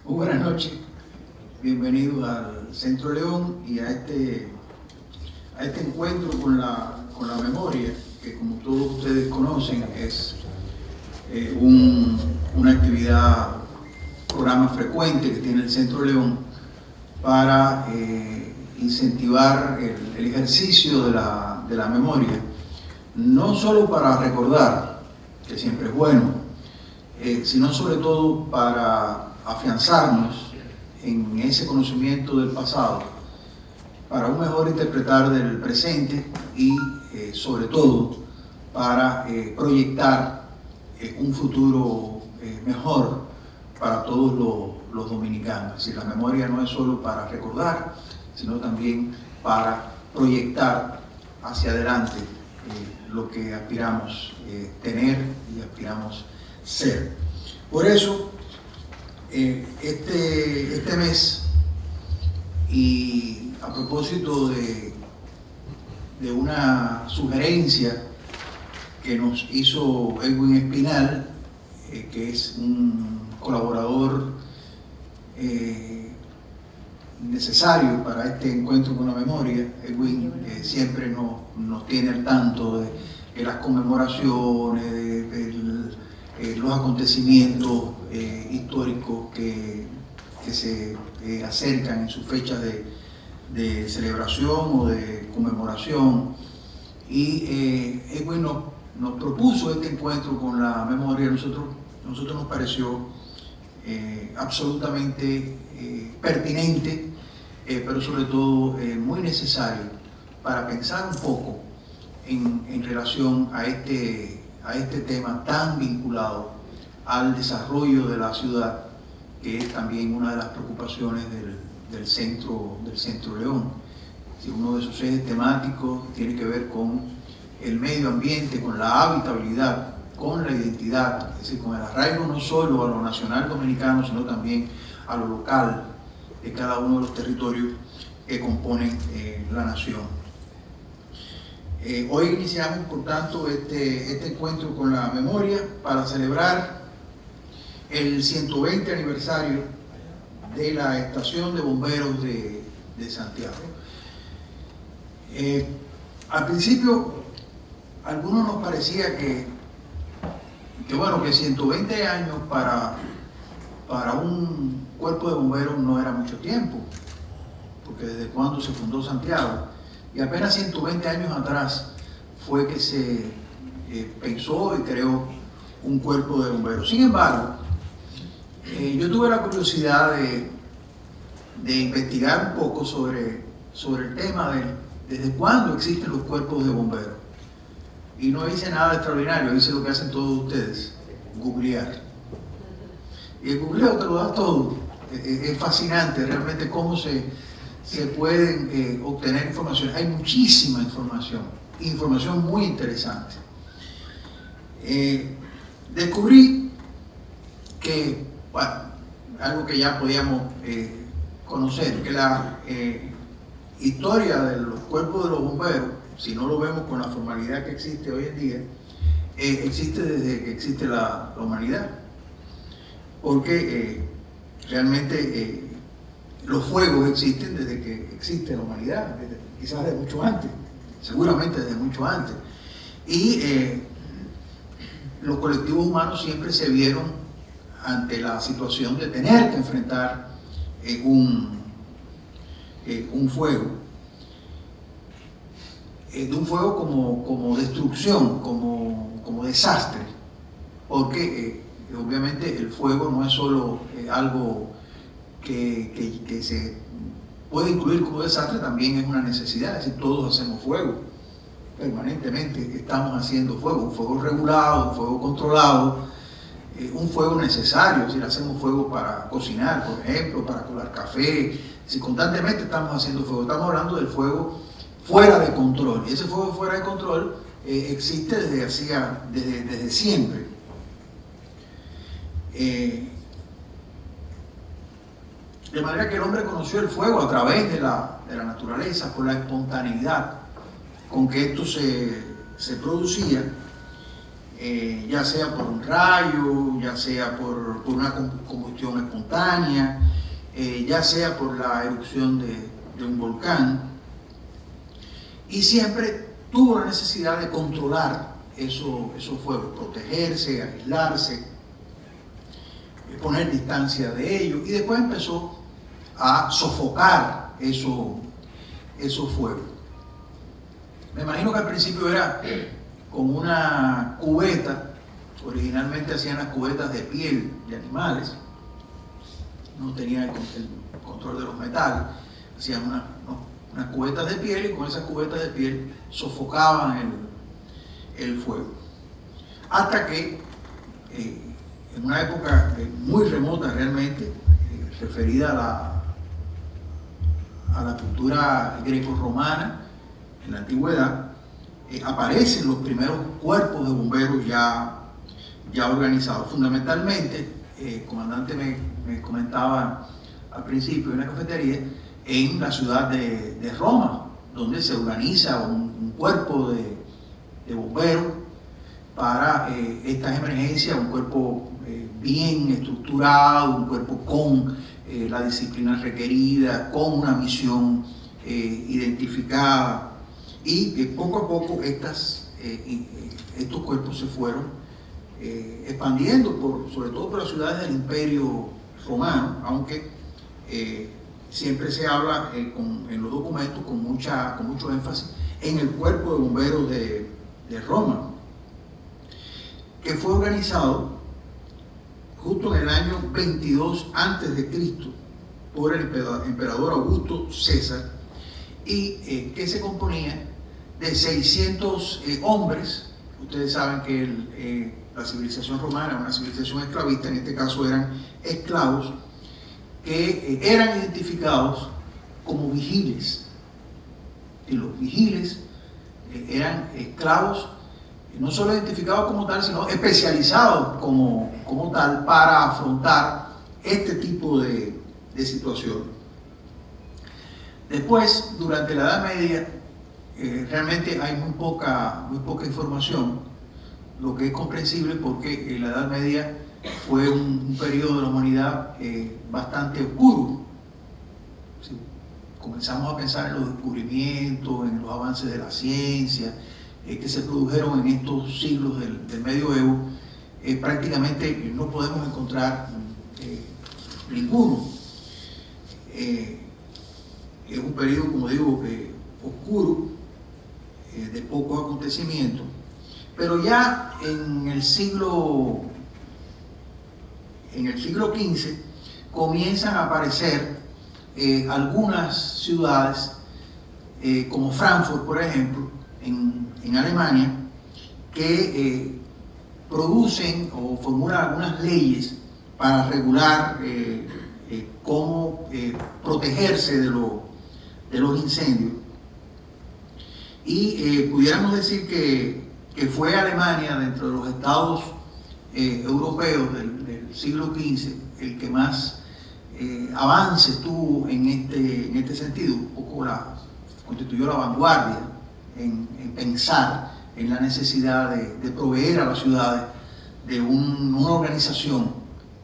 Muy buenas noches, bienvenidos al Centro León y a este encuentro con la memoria, que como todos ustedes conocen es una actividad, programa frecuente que tiene el Centro León para incentivar el ejercicio de la memoria, no solo para recordar, que siempre es bueno, sino sobre todo para afianzarnos en ese conocimiento del pasado, para un mejor interpretar del presente y sobre todo para proyectar un futuro mejor para todos los dominicanos. Es decir, la memoria no es solo para recordar, sino también para proyectar hacia adelante lo que aspiramos tener y aspiramos ser. Por eso, este mes, y a propósito de una sugerencia que nos hizo Edwin Espinal, que es un colaborador necesario para este encuentro con la memoria. Edwin siempre nos tiene al tanto de las conmemoraciones, de los acontecimientos históricos que se acercan en sus fechas de celebración o de conmemoración. Y Edwin nos propuso este encuentro con la memoria. Nosotros nos pareció absolutamente pertinente, pero sobre todo muy necesario para pensar un poco en relación a este tema tan vinculado al desarrollo de la ciudad, que es también una de las preocupaciones del Centro León. Si uno de sus ejes temáticos tiene que ver con el medio ambiente, con la habitabilidad, con la identidad, es decir, con el arraigo no solo a lo nacional dominicano, sino también a lo local de cada uno de los territorios que componen la nación. Hoy iniciamos, por tanto, este encuentro con la memoria para celebrar el 120 aniversario de la Estación de Bomberos de Santiago. Al principio, a algunos nos parecía que 120 años para un cuerpo de bomberos no era mucho tiempo, porque desde cuando se fundó Santiago, y apenas 120 años atrás fue que se pensó y creó un cuerpo de bomberos. Sin embargo, yo tuve la curiosidad de investigar un poco sobre el tema de desde cuándo existen los cuerpos de bomberos. Y no hice nada extraordinario, hice lo que hacen todos ustedes: googlear. Y el googleo te lo da todo. Es fascinante realmente cómo se pueden obtener información. Hay muchísima información muy interesante. Descubrí que, algo que ya podíamos conocer, que la historia de los cuerpos de los bomberos, si no lo vemos con la formalidad que existe hoy en día, existe desde que existe la humanidad. Porque realmente los fuegos existen desde que existe la humanidad, quizás de mucho antes, seguramente desde mucho antes. Y los colectivos humanos siempre se vieron ante la situación de tener que enfrentar un fuego, de un fuego como destrucción, como desastre, porque obviamente el fuego no es solo algo que se puede incluir como desastre, también es una necesidad. Es decir, todos hacemos fuego, permanentemente estamos haciendo fuego, un fuego regulado, un fuego controlado, un fuego necesario. Es decir, hacemos fuego para cocinar, por ejemplo, para colar café. Si constantemente estamos haciendo fuego, estamos hablando del fuego fuera de control, y ese fuego fuera de control existe desde siempre. De manera que el hombre conoció el fuego a través de la naturaleza, por la espontaneidad con que esto se producía, ya sea por un rayo, ya sea por una combustión espontánea, ya sea por la erupción de un volcán, y siempre tuvo la necesidad de controlar esos fuegos, protegerse, aislarse, poner distancia de ellos, y después empezó a sofocar esos fuegos. Me imagino que al principio era con una cubeta. Originalmente hacían las cubetas de piel de animales, no tenían el control de los metales, hacían unas cubetas de piel, y con esas cubetas de piel sofocaban el fuego. Hasta que en una época muy remota realmente, referida a la cultura greco-romana, en la antigüedad, aparecen los primeros cuerpos de bomberos ya organizados. Fundamentalmente, el comandante me comentaba al principio en la cafetería, en la ciudad de Roma, donde se organiza un cuerpo de bomberos para estas emergencias, un cuerpo bien estructurado, un cuerpo con la disciplina requerida, con una misión identificada, y que poco a poco estos cuerpos se fueron expandiendo, sobre todo por las ciudades del Imperio Romano, aunque siempre se habla en los documentos con mucho énfasis en el cuerpo de bomberos de Roma, que fue organizado justo en el año 22 a.C. por el emperador Augusto César, y que se componía de 600 hombres. Ustedes saben que la civilización romana era una civilización esclavista, en este caso eran esclavos, que eran identificados como vigiles. Y los vigiles eran esclavos no solo identificados como tal, sino especializados como tal para afrontar este tipo de situaciones. Después, durante la Edad Media, realmente hay muy poca información, lo que es comprensible porque en la Edad Media fue un periodo de la humanidad bastante oscuro. ¿Sí? Comenzamos a pensar en los descubrimientos, en los avances de la ciencia que se produjeron en estos siglos del medioevo. Prácticamente no podemos encontrar ninguno. Es un periodo, como digo, oscuro, de pocos acontecimientos, pero ya en el siglo XV comienzan a aparecer algunas ciudades, como Frankfurt, por ejemplo, en Alemania, que producen o formulan algunas leyes para regular cómo protegerse de los incendios. Y pudiéramos decir que fue Alemania, dentro de los estados europeos del siglo XV, el que más avances tuvo en este sentido. Un poco constituyó la vanguardia en pensar en la necesidad de proveer a las ciudades de una organización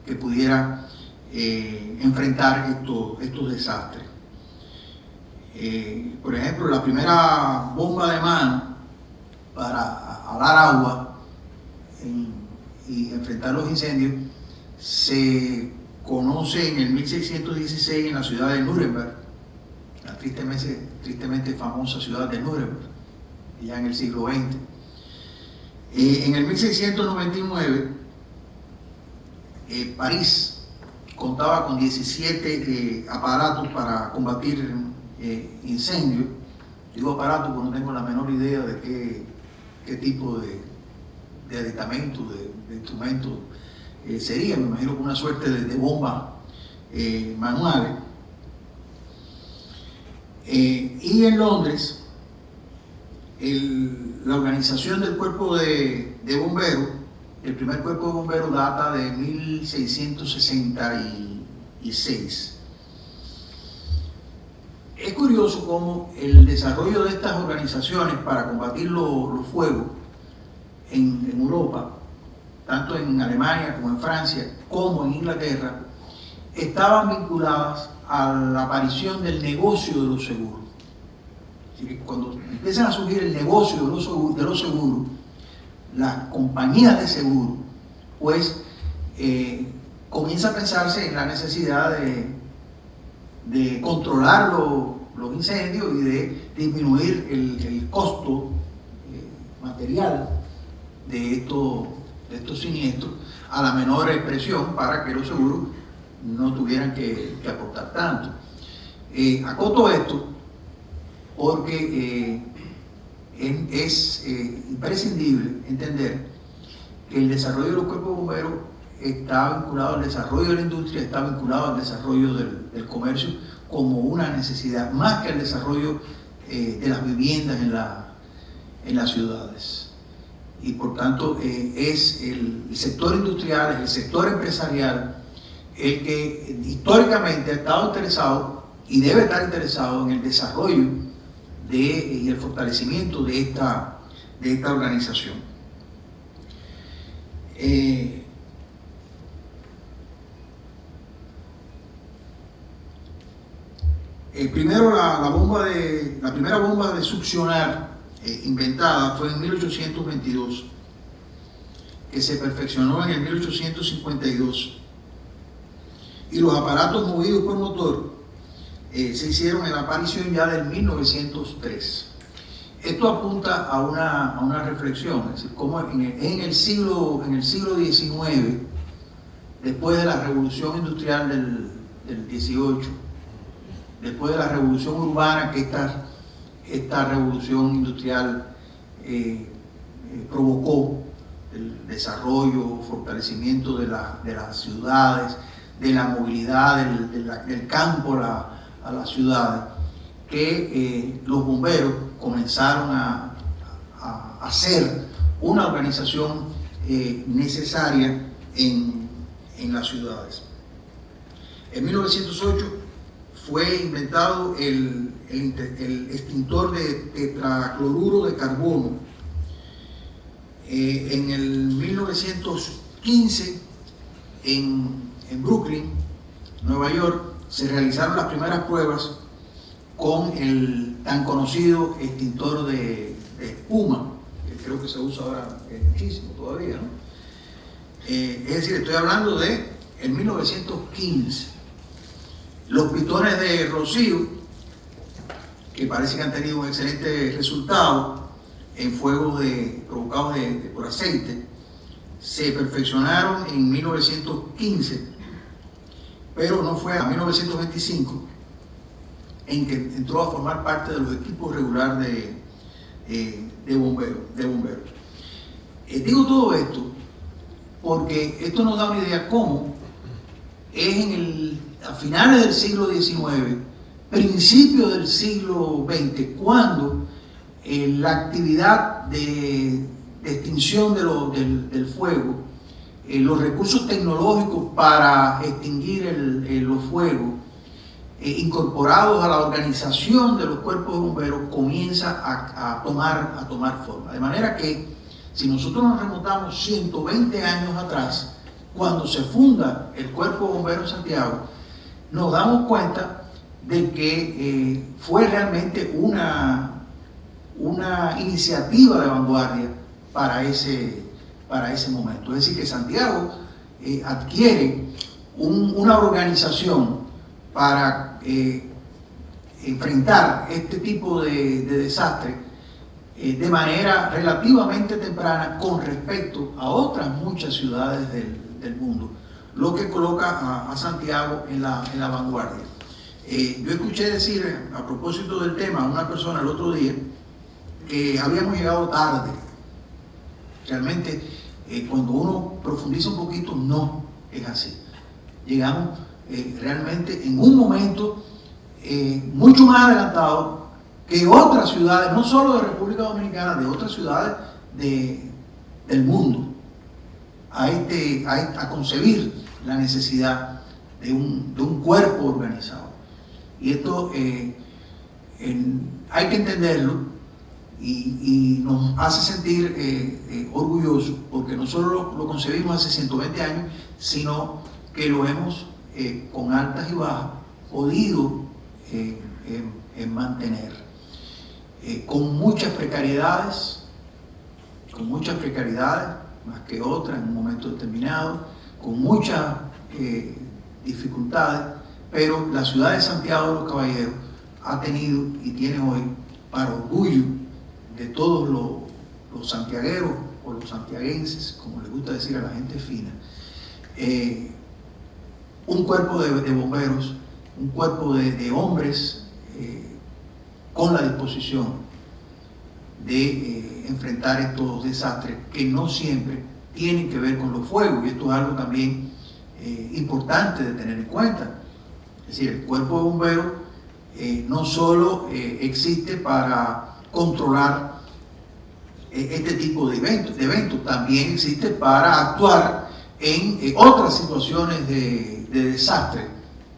que pudiera enfrentar estos desastres. Por ejemplo, la primera bomba de mano para alar agua y enfrentar los incendios se conoce en el 1616 en la ciudad de Nuremberg, la tristemente famosa ciudad de Nuremberg, ya en el siglo XX. En el 1699, París contaba con 17 aparatos para combatir incendios. Digo aparatos porque no tengo la menor idea de qué tipo de aditamento, de instrumentos sería. Me imagino que una suerte de bombas manuales. Y en Londres, la organización del cuerpo de bomberos, el primer cuerpo de bomberos data de 1666. Es curioso cómo el desarrollo de estas organizaciones para combatir los fuegos en Europa, tanto en Alemania como en Francia, como en Inglaterra, estaban vinculadas a la aparición del negocio de los seguros. Así que cuando empiezan a surgir el negocio de los seguros, las compañías de seguro, pues comienza a pensarse en la necesidad de controlar los incendios y de disminuir el costo material de estos siniestros a la menor expresión para que los seguros no tuvieran que aportar tanto. Acoto esto porque es imprescindible entender que el desarrollo de los cuerpos de bomberos está vinculado al desarrollo de la industria, está vinculado al desarrollo del comercio como una necesidad, más que al desarrollo de las viviendas en las ciudades. Y por tanto es el sector industrial, es el sector empresarial el que históricamente ha estado interesado y debe estar interesado en el desarrollo y el fortalecimiento de esta organización. Primero la primera bomba de succionar inventada fue en 1822, que se perfeccionó en el 1852, y los aparatos movidos por motor se hicieron en la aparición ya del 1903. Esto apunta a una reflexión, es decir, cómo en el siglo XIX, después de la revolución industrial del 18, después de la revolución urbana que esta revolución industrial provocó, el desarrollo, fortalecimiento de las ciudades, de la movilidad del campo a las ciudades, que los bomberos comenzaron a hacer una organización necesaria en las ciudades. En 1908 fue inventado el extintor de tetracloruro de carbono. En el 1915, en Brooklyn, Nueva York, se realizaron las primeras pruebas con el tan conocido extintor de espuma, que creo que se usa ahora muchísimo todavía, ¿no? Es decir, estoy hablando de en 1915. Los pitones de rocío, que parece que han tenido un excelente resultado en fuegos provocados por aceite, se perfeccionaron en 1915, pero no fue a 1925 en que entró a formar parte de los equipos regulares de bomberos. Digo todo esto porque esto nos da una idea cómo es a finales del siglo XIX, principios del siglo XX, cuando la actividad de extinción del fuego, los recursos tecnológicos para extinguir los fuegos, incorporados a la organización de los cuerpos de bomberos, comienza a tomar forma. De manera que, si nosotros nos remontamos 120 años atrás, cuando se funda el Cuerpo de Bomberos Santiago, nos damos cuenta de que fue realmente una iniciativa de vanguardia para ese momento. Es decir, que Santiago adquiere una organización para enfrentar este tipo de desastre de manera relativamente temprana con respecto a otras muchas ciudades del mundo, lo que coloca a Santiago en la vanguardia. Yo escuché decir, a propósito del tema, a una persona el otro día, que habíamos llegado tarde. Realmente, cuando uno profundiza un poquito, no es así. Llegamos realmente en un momento mucho más adelantado que otras ciudades, no solo de República Dominicana, de otras ciudades del mundo, a concebir la necesidad de un cuerpo organizado. Y esto hay que entenderlo y nos hace sentir orgullosos, porque no solo lo concebimos hace 120 años, sino que lo hemos, con altas y bajas, podido mantener. Con muchas precariedades, más que otras en un momento determinado, con muchas dificultades, pero la ciudad de Santiago de los Caballeros ha tenido y tiene hoy, para orgullo de todos los santiagueros o los santiaguenses, como les gusta decir a la gente fina, un cuerpo de bomberos, un cuerpo de hombres con la disposición de enfrentar estos desastres que no siempre tienen que ver con los fuegos, y esto es algo también importante de tener en cuenta. Es decir, el cuerpo de bomberos no solo existe para controlar este tipo de eventos, también existe para actuar en otras situaciones de desastre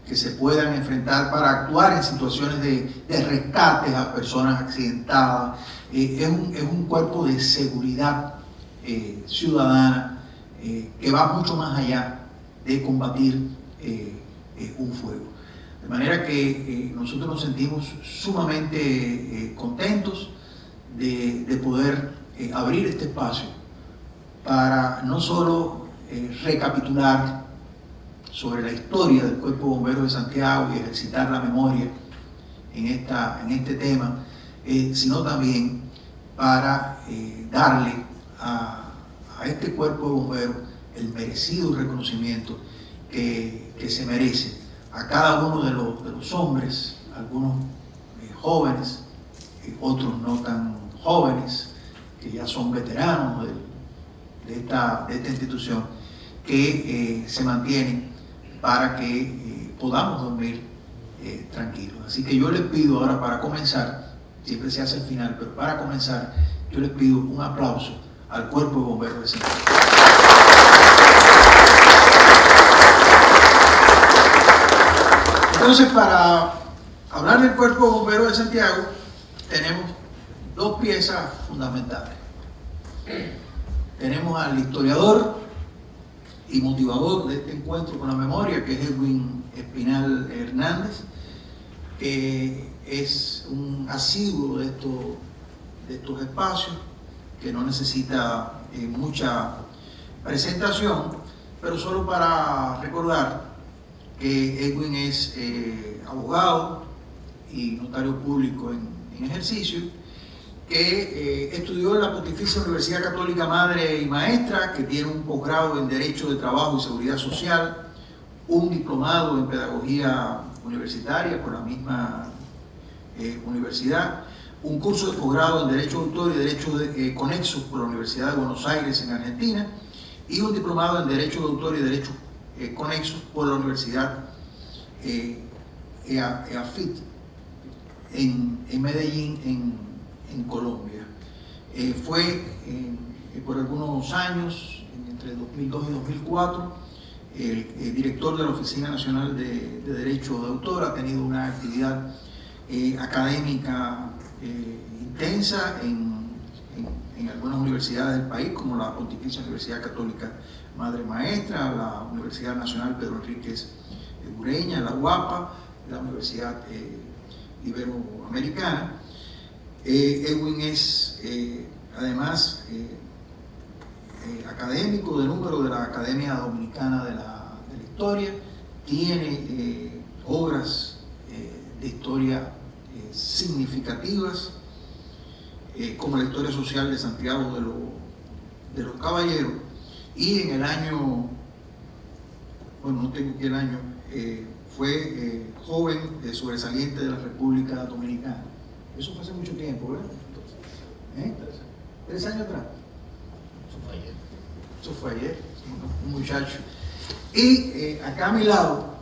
que se puedan enfrentar, para actuar en situaciones de rescates a personas accidentadas. Es un cuerpo de seguridad ciudadana que va mucho más allá de combatir un fuego. De manera que nosotros nos sentimos sumamente contentos de poder abrir este espacio para no solo recapitular sobre la historia del Cuerpo de Bomberos de Santiago y ejercitar la memoria en este tema, sino también para darle a este Cuerpo de Bomberos el merecido reconocimiento que se merece, a cada uno de los hombres, algunos jóvenes, otros no tan jóvenes, que ya son veteranos de esta institución, que se mantienen para que podamos dormir tranquilos. Así que yo les pido ahora, para comenzar, siempre se hace al final, pero para comenzar, yo les pido un aplauso al Cuerpo de Bomberos de Santiago. Entonces, para hablar del Cuerpo de Bomberos de Santiago, tenemos dos piezas fundamentales. Tenemos al historiador y motivador de este encuentro con la memoria, que es Edwin Espinal Hernández, que es un asiduo de estos espacios, que no necesita mucha presentación, pero solo para recordar que Edwin es abogado y notario público en ejercicio, que estudió en la Pontificia Universidad Católica Madre y Maestra, que tiene un posgrado en Derecho de Trabajo y Seguridad Social, un diplomado en Pedagogía Universitaria por la misma universidad, un curso de posgrado en Derecho de Autor y Derecho Conexos por la Universidad de Buenos Aires en Argentina, y un diplomado en Derecho de Autor y Derecho Conexos por la Universidad EAFIT en Medellín, en Colombia. Fue por algunos años, entre 2002 y 2004, el director de la Oficina Nacional de Derecho de Autor. Ha tenido una actividad académica intensa en algunas universidades del país, como la Pontificia Universidad Católica Madre Maestra, la Universidad Nacional Pedro Enríquez Ureña, la UAPA, la Universidad Iberoamericana. Edwin es además académico de número de la Academia Dominicana de la Historia. Tiene obras de historia significativas, como la Historia Social de Santiago de los Caballeros, y en el año, bueno, no tengo aquí el año, fue joven sobresaliente de la República Dominicana. Eso fue hace mucho tiempo, ¿verdad? 3 años atrás. Eso fue ayer, un muchacho. Y acá a mi lado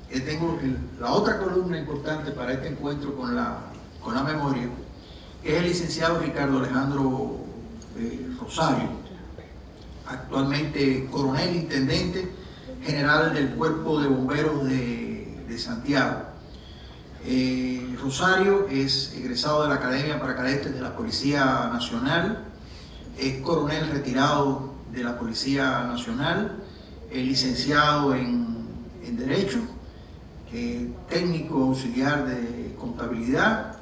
tengo la otra columna importante para este encuentro con la memoria, que es el licenciado Ricardo Alejandro Rosario, actualmente coronel intendente general del Cuerpo de Bomberos de Santiago. Rosario es egresado de la Academia para Cadetes de la Policía Nacional, es coronel retirado de la Policía Nacional, licenciado en Derecho, técnico auxiliar de contabilidad,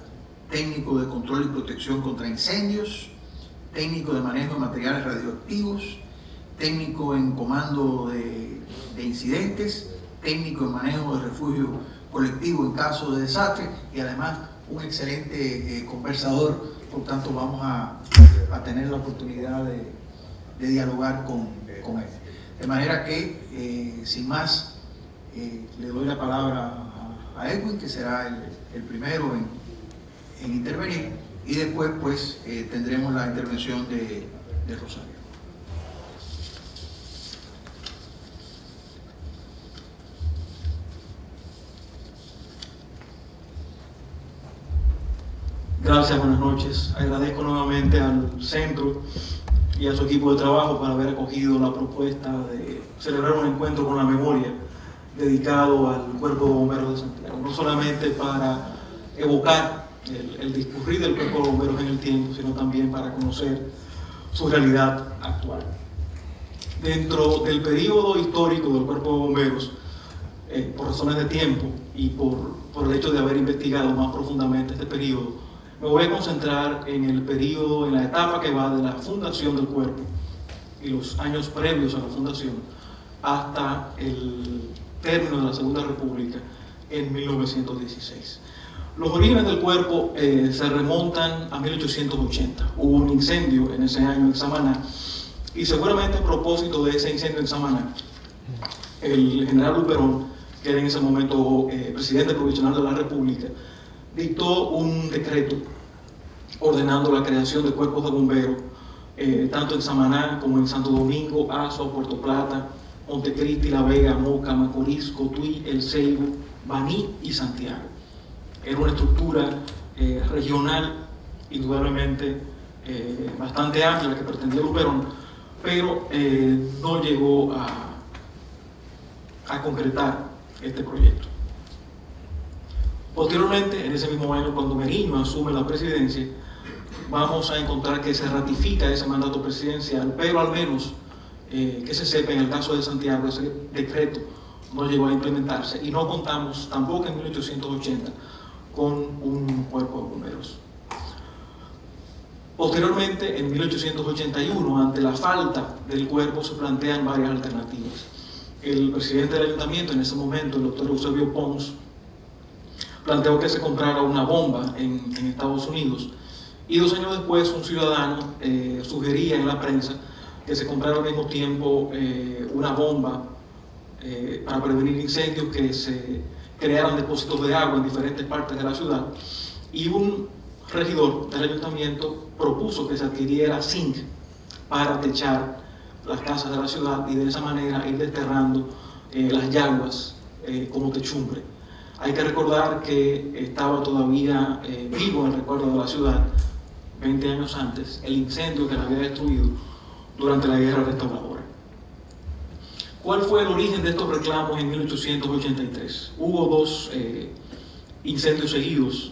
técnico de control y protección contra incendios, técnico de manejo de materiales radioactivos, técnico en comando de incidentes, técnico en manejo de refugio colectivo en caso de desastre y además un excelente conversador. Por tanto, vamos a tener la oportunidad de dialogar con él. De manera que, sin más, le doy la palabra a Edwin, que será el primero en intervenir, y después pues tendremos la intervención de Rosario. Gracias, buenas noches. Agradezco nuevamente al centro y a su equipo de trabajo por haber acogido la propuesta de celebrar un encuentro con la memoria dedicado al Cuerpo de Bomberos de Santiago, no solamente para evocar el discurrir del Cuerpo de Bomberos en el tiempo, sino también para conocer su realidad actual. Dentro del periodo histórico del Cuerpo de Bomberos, por razones de tiempo y por el hecho de haber investigado más profundamente este periodo, me voy a concentrar en el periodo, en la etapa que va de la fundación del cuerpo y los años previos a la fundación hasta el término de la Segunda República en 1916. Los orígenes del cuerpo se remontan a 1880. Hubo un incendio en ese año en Samaná y seguramente a propósito de ese incendio en Samaná, el general Luperón, que era en ese momento presidente provisional de la República, dictó un decreto ordenando la creación de cuerpos de bomberos, tanto en Samaná como en Santo Domingo, Azua, Puerto Plata, Montecristi, La Vega, Moca, Macorís, Cotuí, El Ceibo, Baní y Santiago. Era una estructura regional, indudablemente bastante amplia, la que pretendía Luperón, pero no llegó a concretar este proyecto. Posteriormente, en ese mismo año, cuando Merino asume la presidencia, vamos a encontrar que se ratifica ese mandato presidencial, pero al menos que se sepa, en el caso de Santiago, ese decreto no llegó a implementarse y no contamos tampoco en 1880 con un cuerpo de bomberos. Posteriormente, en 1881, ante la falta del cuerpo, se plantean varias alternativas. El presidente del ayuntamiento, en ese momento, el doctor Eusebio Pons, planteó que se comprara una bomba en Estados Unidos y 2 años después un ciudadano sugería en la prensa que se comprara al mismo tiempo una bomba para prevenir incendios, que se crearan depósitos de agua en diferentes partes de la ciudad, y un regidor del ayuntamiento propuso que se adquiriera zinc para techar las casas de la ciudad y de esa manera ir desterrando las llaguas como techumbre. Hay que recordar que estaba todavía vivo en el recuerdo de la ciudad, 20 años antes, el incendio que la había destruido durante la Guerra Restauradora. ¿Cuál fue el origen de estos reclamos en 1883? Hubo 2 incendios seguidos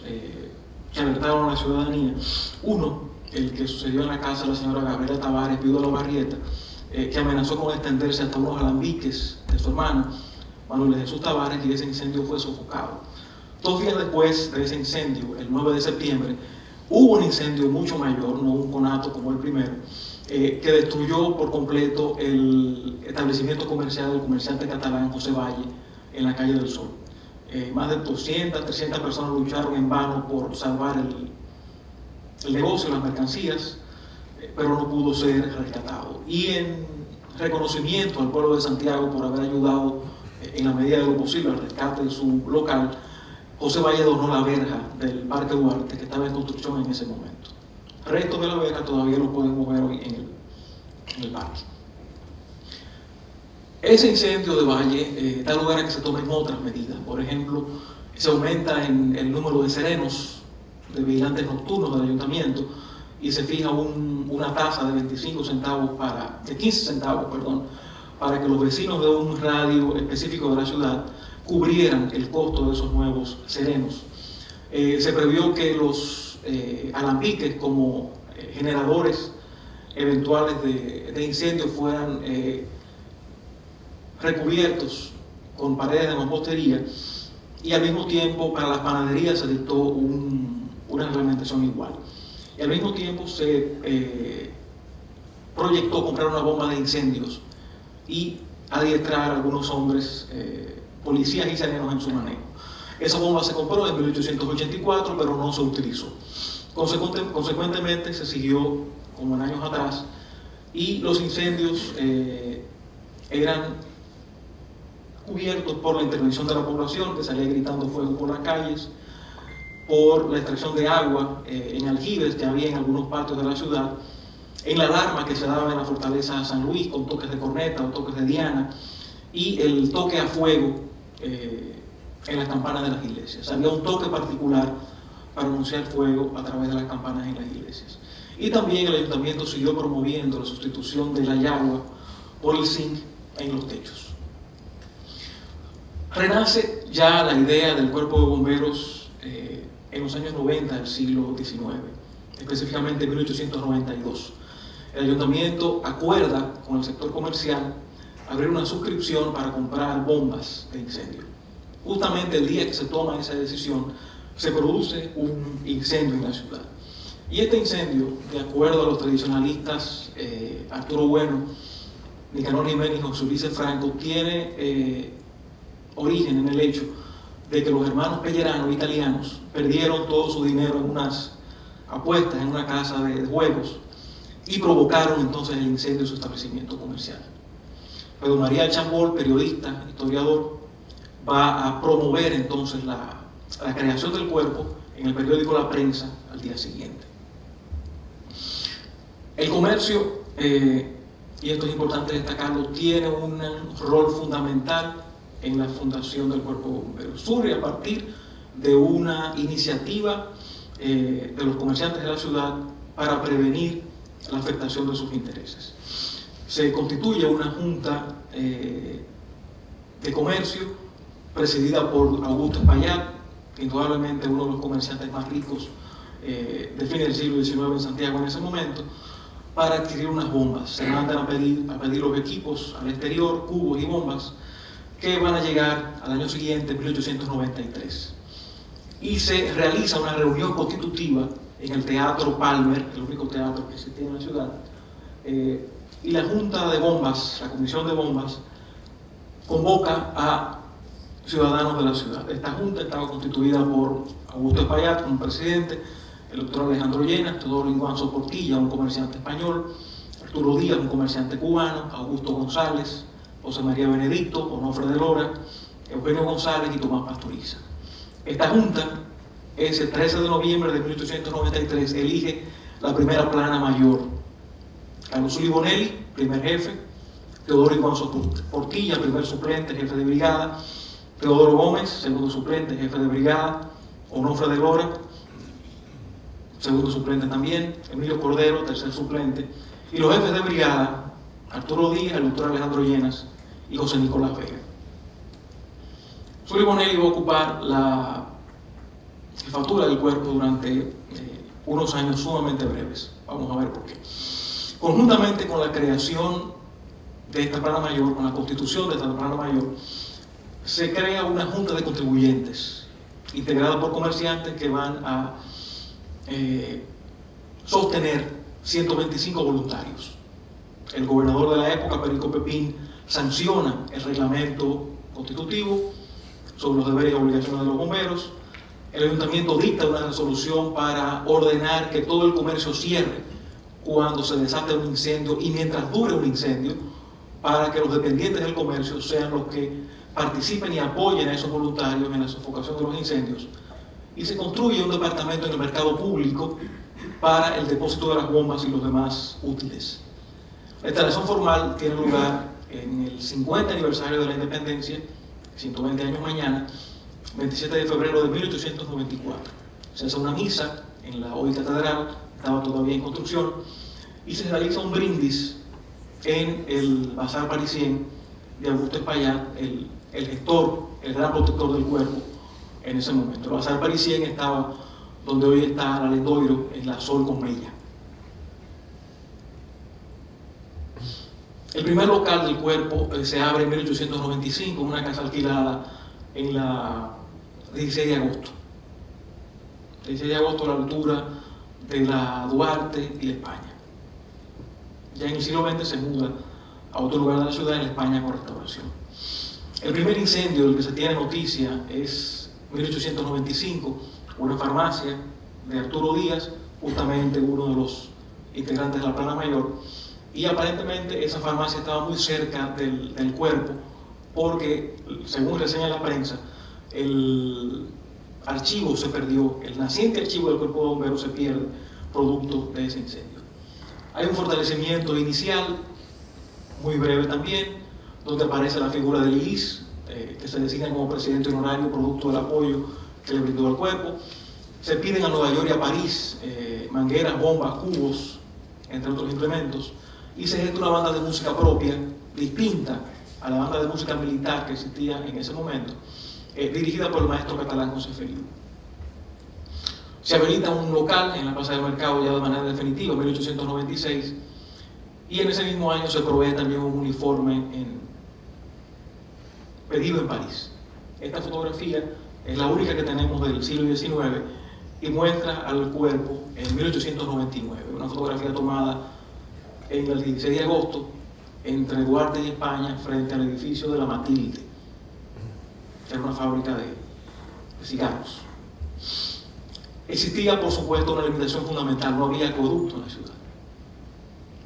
que alertaron a la ciudadanía. Uno, el que sucedió en la casa de la señora Gabriela Tavares, viuda de la Barrieta, que amenazó con extenderse hasta unos alambiques de su hermano, Manuel de Jesús Tavares, y ese incendio fue sofocado. 2 días después de ese incendio, el 9 de septiembre, hubo un incendio mucho mayor, no un conato como el primero, que destruyó por completo el establecimiento comercial del comerciante catalán José Valle en la calle del Sol. Más de 200, 300 personas lucharon en vano por salvar el negocio, las mercancías, pero no pudo ser rescatado. Y en reconocimiento al pueblo de Santiago por haber ayudado en la medida de lo posible al rescate de su local, José Valle donó la verja del Parque Duarte, que estaba en construcción en ese momento. Restos de la verja todavía lo podemos ver hoy en el parque. Ese incendio de Valle da lugar a que se tomen otras medidas. Por ejemplo, se aumenta en el número de serenos, de vigilantes nocturnos del ayuntamiento, y se fija una tasa de 15 centavos para que los vecinos de un radio específico de la ciudad cubrieran el costo de esos nuevos serenos. Se previó que los alambiques como generadores eventuales de incendios fueran recubiertos con paredes de mampostería, y al mismo tiempo para las panaderías se dictó una reglamentación igual. Y al mismo tiempo se proyectó comprar una bomba de incendios y adiestrar a algunos hombres, policías y serenos en su manejo. Esa bomba se compró en 1884, pero no se utilizó. Consecuentemente se siguió como en años atrás, y los incendios eran cubiertos por la intervención de la población, que salía gritando fuego por las calles, por la extracción de agua en aljibes que había en algunos patios de la ciudad, en la alarma que se daba en la fortaleza de San Luis con toques de corneta o toques de diana, y el toque a fuego en las campanas de las iglesias. Había un toque particular para anunciar fuego a través de las campanas en las iglesias. Y también el ayuntamiento siguió promoviendo la sustitución de la yagua por el zinc en los techos. Renace ya la idea del cuerpo de bomberos en los años 90 del siglo XIX, específicamente en 1892. El ayuntamiento acuerda con el sector comercial abrir una suscripción para comprar bombas de incendio. Justamente el día que se toma esa decisión, se produce un incendio en la ciudad. Y este incendio, de acuerdo a los tradicionalistas Arturo Bueno, Nicanor Jiménez y José Ulises Franco, tiene origen en el hecho de que los hermanos Pellerano italianos perdieron todo su dinero en unas apuestas en una casa de juegos y provocaron entonces el incendio de su establecimiento comercial. Pedro María Chambol, periodista, historiador, va a promover entonces la creación del cuerpo en el periódico La Prensa al día siguiente. El comercio, y esto es importante destacarlo, tiene un rol fundamental en la fundación del Cuerpo de Bomberos. Surge a partir de una iniciativa de los comerciantes de la ciudad para prevenir la afectación de sus intereses. Se constituye una junta de comercio presidida por Augusto Espaillat, indudablemente uno de los comerciantes más ricos de fines del siglo XIX en Santiago en ese momento, para adquirir unas bombas. Se mandan a pedir los equipos al exterior, cubos y bombas, que van a llegar al año siguiente, 1893. Y se realiza una reunión constitutiva en el Teatro Palmer, el único teatro que existía en la ciudad, y la Junta de Bombas, la Comisión de Bombas, convoca a ciudadanos de la ciudad. Esta junta estaba constituida por Augusto Espaillat como presidente, el doctor Alejandro Llenas, Teodoro Inguanzo Portilla, un comerciante español, Arturo Díaz, un comerciante cubano, Augusto González, José María Benedicto, Onofre de Lora, Eugenio González y Tomás Pastoriza. Esta junta, ese 13 de noviembre de 1893, elige la primera plana mayor. Carlos Uli Bonelli, primer jefe, Teodoro Inguanzo Portilla, primer suplente, jefe de brigada, Teodoro Gómez, segundo suplente, jefe de brigada, Onofre de Lora, segundo suplente también, Emilio Cordero, tercer suplente, y los jefes de brigada, Arturo Díaz, el doctor Alejandro Llenas y José Nicolás Vega. Uli Bonelli va a ocupar la jefatura del cuerpo durante unos años sumamente breves. Vamos a ver por qué. Conjuntamente con la creación de esta plana mayor, con la constitución de esta plana mayor, se crea una junta de contribuyentes integrada por comerciantes que van a sostener 125 voluntarios. El gobernador de la época, Perico Pepín, sanciona el reglamento constitutivo sobre los deberes y obligaciones de los bomberos. El ayuntamiento dicta una resolución para ordenar que todo el comercio cierre cuando se desate un incendio y mientras dure un incendio, para que los dependientes del comercio sean los que participen y apoyen a esos voluntarios en la sofocación de los incendios. Y se construye un departamento en el mercado público para el depósito de las bombas y los demás útiles. La instalación formal tiene lugar en el 50 aniversario de la independencia, 120 años mañana, 27 de febrero de 1894. Se hace una misa en la hoy catedral, estaba todavía en construcción, y se realiza un brindis en el Bazar Parisien de Augusto Espaillat, el gestor, el gran protector del cuerpo, en ese momento. El Bazar Parisien estaba donde hoy está la Lendoiro, en la Sol con Mella. El primer local del cuerpo se abre en 1895, en una casa alquilada en la 16 de agosto. 16 de agosto a la altura de la Duarte y la España. Ya en el siglo XX se muda a otro lugar de la ciudad, en la España con restauración. El primer incendio del que se tiene noticia es 1895, una farmacia de Arturo Díaz, justamente uno de los integrantes de la Plana Mayor, y aparentemente esa farmacia estaba muy cerca del cuerpo, porque, según reseña la prensa, el archivo se perdió, el naciente archivo del cuerpo de bomberos se pierde producto de ese incendio. Hay un fortalecimiento inicial, muy breve también, donde aparece la figura de Lilis, que se designa como presidente honorario producto del apoyo que le brindó al cuerpo. Se piden a Nueva York y a París mangueras, bombas, cubos, entre otros implementos, y se gesta una banda de música propia, distinta a la banda de música militar que existía en ese momento, dirigida por el maestro catalán José Feliu. Se habilita un local en la Plaza del Mercado ya de manera definitiva, en 1896, y en ese mismo año se provee también un uniforme pedido en París. Esta fotografía es la única que tenemos del siglo XIX y muestra al cuerpo en 1899, una fotografía tomada en el 16 de agosto entre Duarte y España frente al edificio de la Matilde, que era una fábrica de cigarros. Existía, por supuesto, una limitación fundamental: no había acueducto en la ciudad.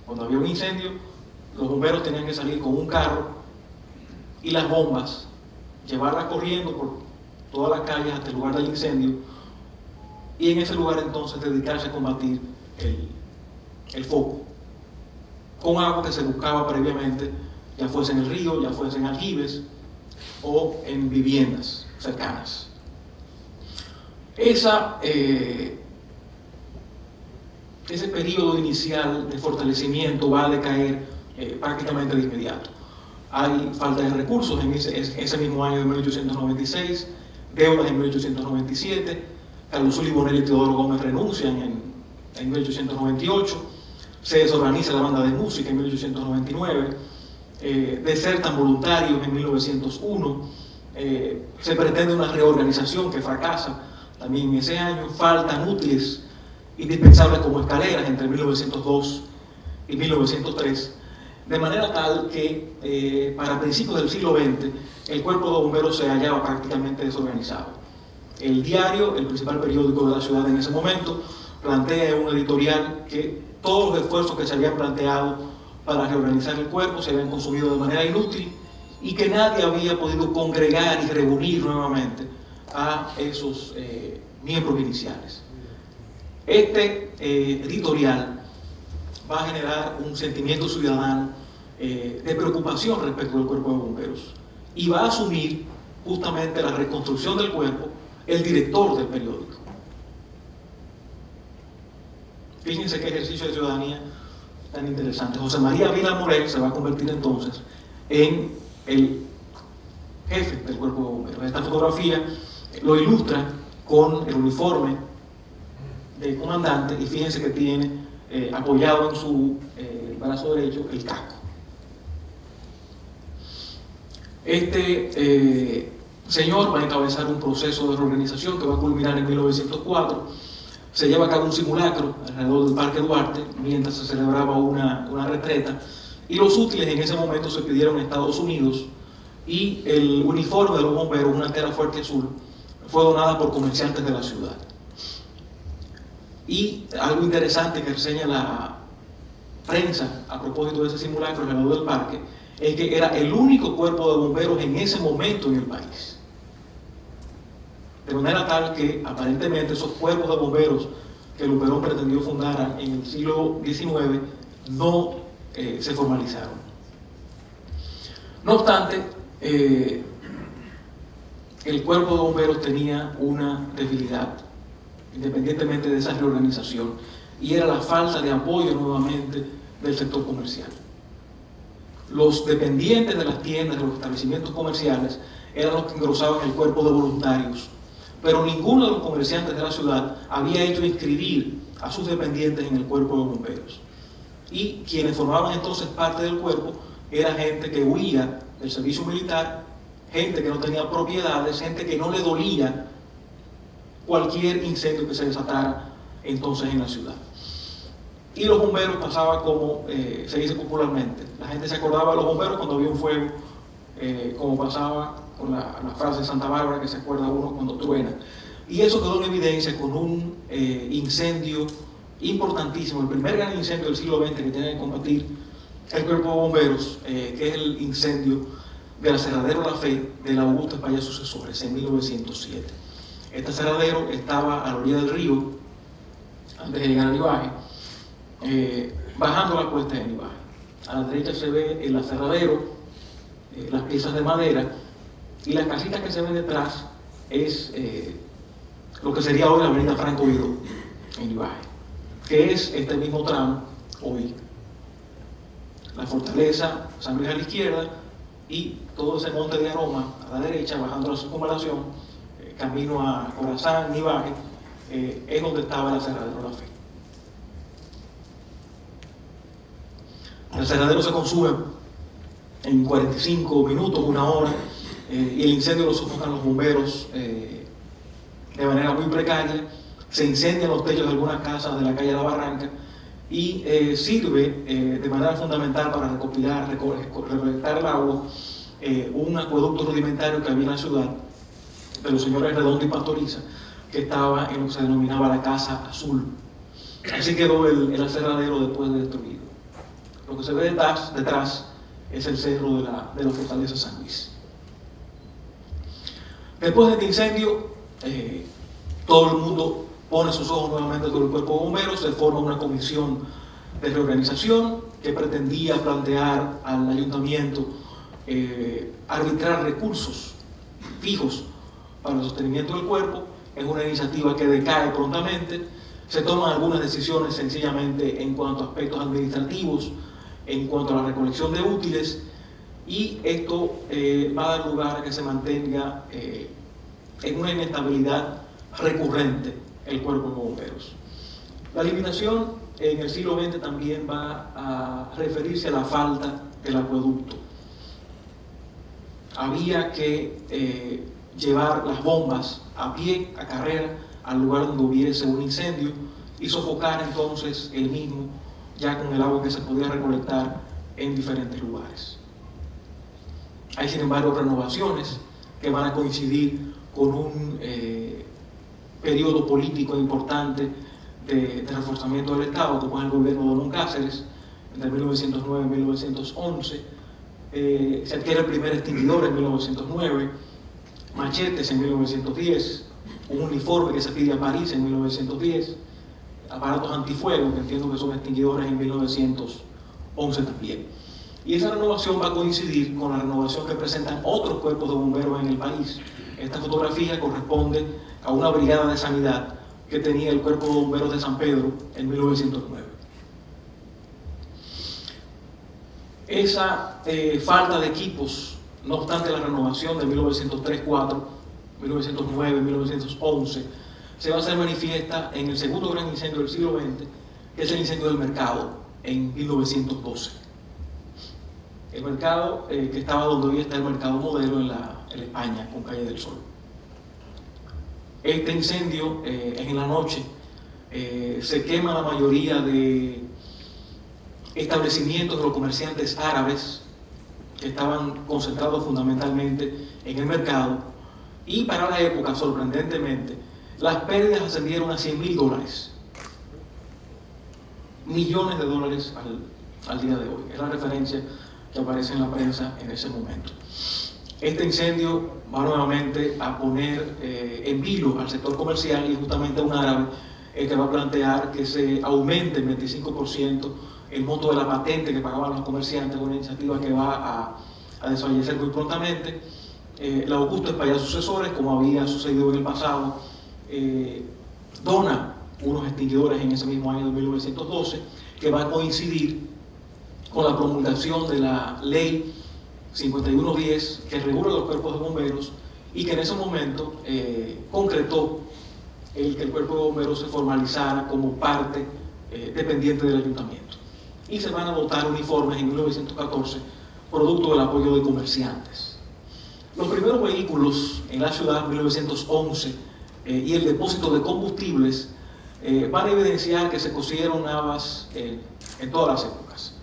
Cuando había un incendio, los bomberos tenían que salir con un carro y las bombas, llevarlas corriendo por todas las calles hasta el lugar del incendio, y en ese lugar entonces dedicarse a combatir el foco, con agua que se buscaba previamente, ya fuese en el río, ya fuese en aljibes o en viviendas cercanas. Ese periodo inicial de fortalecimiento va a decaer prácticamente de inmediato. Hay falta de recursos en ese mismo año de 1896, deudas en 1897, Carlos Zulia, Bonelli y Teodoro Gómez renuncian en 1898, se desorganiza la banda de música en 1899, desertan voluntarios en 1901, se pretende una reorganización que fracasa también en ese año, faltan útiles indispensables como escaleras entre 1902 y 1903, de manera tal que para principios del siglo XX el cuerpo de bomberos se hallaba prácticamente desorganizado. El Diario, el principal periódico de la ciudad en ese momento, plantea en un editorial que todos los esfuerzos que se habían planteado para reorganizar el cuerpo se habían consumido de manera inútil y que nadie había podido congregar y reunir nuevamente a esos miembros iniciales. Este editorial va a generar un sentimiento ciudadano de preocupación respecto del cuerpo de bomberos y va a asumir justamente la reconstrucción del cuerpo el director del periódico. Fíjense qué ejercicio de ciudadanía tan interesante. José María Vila Morel se va a convertir entonces en el jefe del cuerpo de bomberos. Esta fotografía lo ilustra con el uniforme del comandante y fíjense que tiene apoyado en su brazo derecho el casco. Este señor va a encabezar un proceso de reorganización que va a culminar en 1904. Se lleva a cabo un simulacro alrededor del Parque Duarte mientras se celebraba una retreta, y los útiles en ese momento se pidieron en Estados Unidos, y el uniforme de los bomberos, una tela fuerte azul, fue donada por comerciantes de la ciudad. Y algo interesante que reseña la prensa a propósito de ese simulacro alrededor del parque es que era el único cuerpo de bomberos en ese momento en el país. De manera tal que aparentemente esos cuerpos de bomberos que Luperón pretendió fundar en el siglo XIX no se formalizaron. No obstante, el cuerpo de bomberos tenía una debilidad, independientemente de esa reorganización, y era la falta de apoyo nuevamente del sector comercial. Los dependientes de las tiendas, de los establecimientos comerciales, eran los que engrosaban el cuerpo de voluntarios pero ninguno de los comerciantes de la ciudad había hecho inscribir a sus dependientes en el cuerpo de bomberos. Y quienes formaban entonces parte del cuerpo era gente que huía del servicio militar, gente que no tenía propiedades, gente que no le dolía cualquier incendio que se desatara entonces en la ciudad. Y los bomberos pasaban como se dice popularmente, la gente se acordaba de los bomberos cuando había un fuego, como pasaba con la frase de Santa Bárbara que se acuerda uno cuando truena. Y eso quedó en evidencia con un incendio importantísimo, el primer gran incendio del siglo XX que tiene que combatir el cuerpo de bomberos, que es el incendio del aserradero La Fe de la Augusta Espaillat Sucesores en 1907. Este aserradero estaba a la orilla del río, antes de llegar a Nivaje, bajando la cuesta de Nivaje. A la derecha se ve el aserradero, las piezas de madera, y las casitas que se ven detrás es lo que sería hoy la avenida Franco Vidó en Nivaje, que es este mismo tramo hoy. La fortaleza San Luis a la izquierda y todo ese monte de Aroma a la derecha, bajando la circunvalación, camino a Corazán, Nivaje, es donde estaba el aserradero La Fe. El aserradero se consume en 45 minutos, una hora, y el incendio lo sofocan los bomberos de manera muy precaria. Se incendian los techos de algunas casas de la calle La Barranca y sirve de manera fundamental para recolectar el agua un acueducto rudimentario que había en la ciudad de los señores Redondo y Pastoriza, que estaba en lo que se denominaba la Casa Azul. Así quedó el aserradero después de destruido. Lo que se ve detrás es el cerro de la fortaleza San Luis. Después de este incendio, todo el mundo pone sus ojos nuevamente sobre el cuerpo de bomberos, se forma una comisión de reorganización que pretendía plantear al ayuntamiento arbitrar recursos fijos para el sostenimiento del cuerpo. Es una iniciativa que decae prontamente, se toman algunas decisiones sencillamente en cuanto a aspectos administrativos, en cuanto a la recolección de útiles, y esto va a dar lugar a que se mantenga en una inestabilidad recurrente el cuerpo de bomberos. La limitación en el siglo XX también va a referirse a la falta del acueducto. Había que llevar las bombas a pie, a carrera, al lugar donde hubiese un incendio y sofocar entonces el mismo, ya con el agua que se podía recolectar en diferentes lugares. Hay sin embargo renovaciones que van a coincidir con un periodo político importante de reforzamiento del Estado, como es el gobierno de Don Cáceres, entre 1909 y 1911. Se adquiere el primer extinguidor en 1909, machetes en 1910, un uniforme que se pide a París en 1910, aparatos antifuego, que entiendo que son extinguidores, en 1911 también. Y esa renovación va a coincidir con la renovación que presentan otros cuerpos de bomberos en el país. Esta fotografía corresponde a una brigada de sanidad que tenía el Cuerpo de Bomberos de San Pedro en 1909. Esa falta de equipos, no obstante la renovación de 1903-4, 1909, 1911, se va a hacer manifiesta en el segundo gran incendio del siglo XX, que es el incendio del Mercado, en 1912. El mercado que estaba donde hoy está el Mercado Modelo en España, con Calle del Sol. Este incendio es en la noche, se quema la mayoría de establecimientos de los comerciantes árabes que estaban concentrados fundamentalmente en el mercado, y para la época, sorprendentemente, las pérdidas ascendieron a $100.000, millones de dólares al día de hoy. Es la referencia que aparece en la prensa en ese momento. Este incendio va nuevamente a poner en vilo al sector comercial, y justamente un árabe que va a plantear que se aumente en 25% el monto de la patente que pagaban los comerciantes, una iniciativa que va a desfallecer muy prontamente. La Augusta Espaillat Sucesores, como había sucedido en el pasado, dona unos extinguidores en ese mismo año de 1912, que va a coincidir con la promulgación de la ley 5110, que regula los cuerpos de bomberos y que en ese momento concretó el que el Cuerpo de Bomberos se formalizara como parte dependiente del ayuntamiento. Y se van a dotar uniformes en 1914, producto del apoyo de comerciantes. Los primeros vehículos en la ciudad, 1911, y el depósito de combustibles van a evidenciar que se cosieron habas en todas las épocas.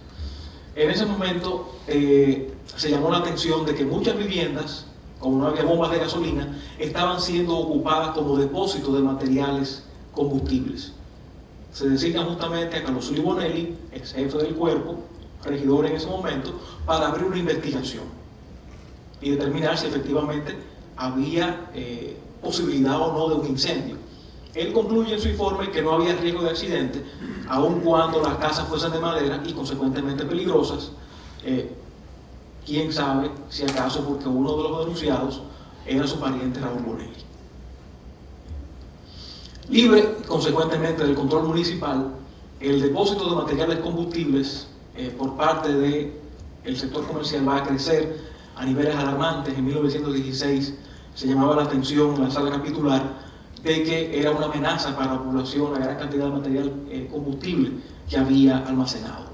En ese momento se llamó la atención de que muchas viviendas, como no había bombas de gasolina, estaban siendo ocupadas como depósito de materiales combustibles. Se designa justamente a Carlos Zuli Bonelli, ex jefe del cuerpo, regidor en ese momento, para abrir una investigación y determinar si efectivamente había posibilidad o no de un incendio. Él concluye en su informe que no había riesgo de accidente, aun cuando las casas fuesen de madera y consecuentemente peligrosas. Quién sabe si acaso porque uno de los denunciados era su pariente Raúl Bonelli. Libre, consecuentemente, del control municipal, el depósito de materiales combustibles por parte del sector comercial va a crecer a niveles alarmantes. En 1916 se llamaba la atención en la sala capitular de que era una amenaza para la población la gran cantidad de material combustible que había almacenado.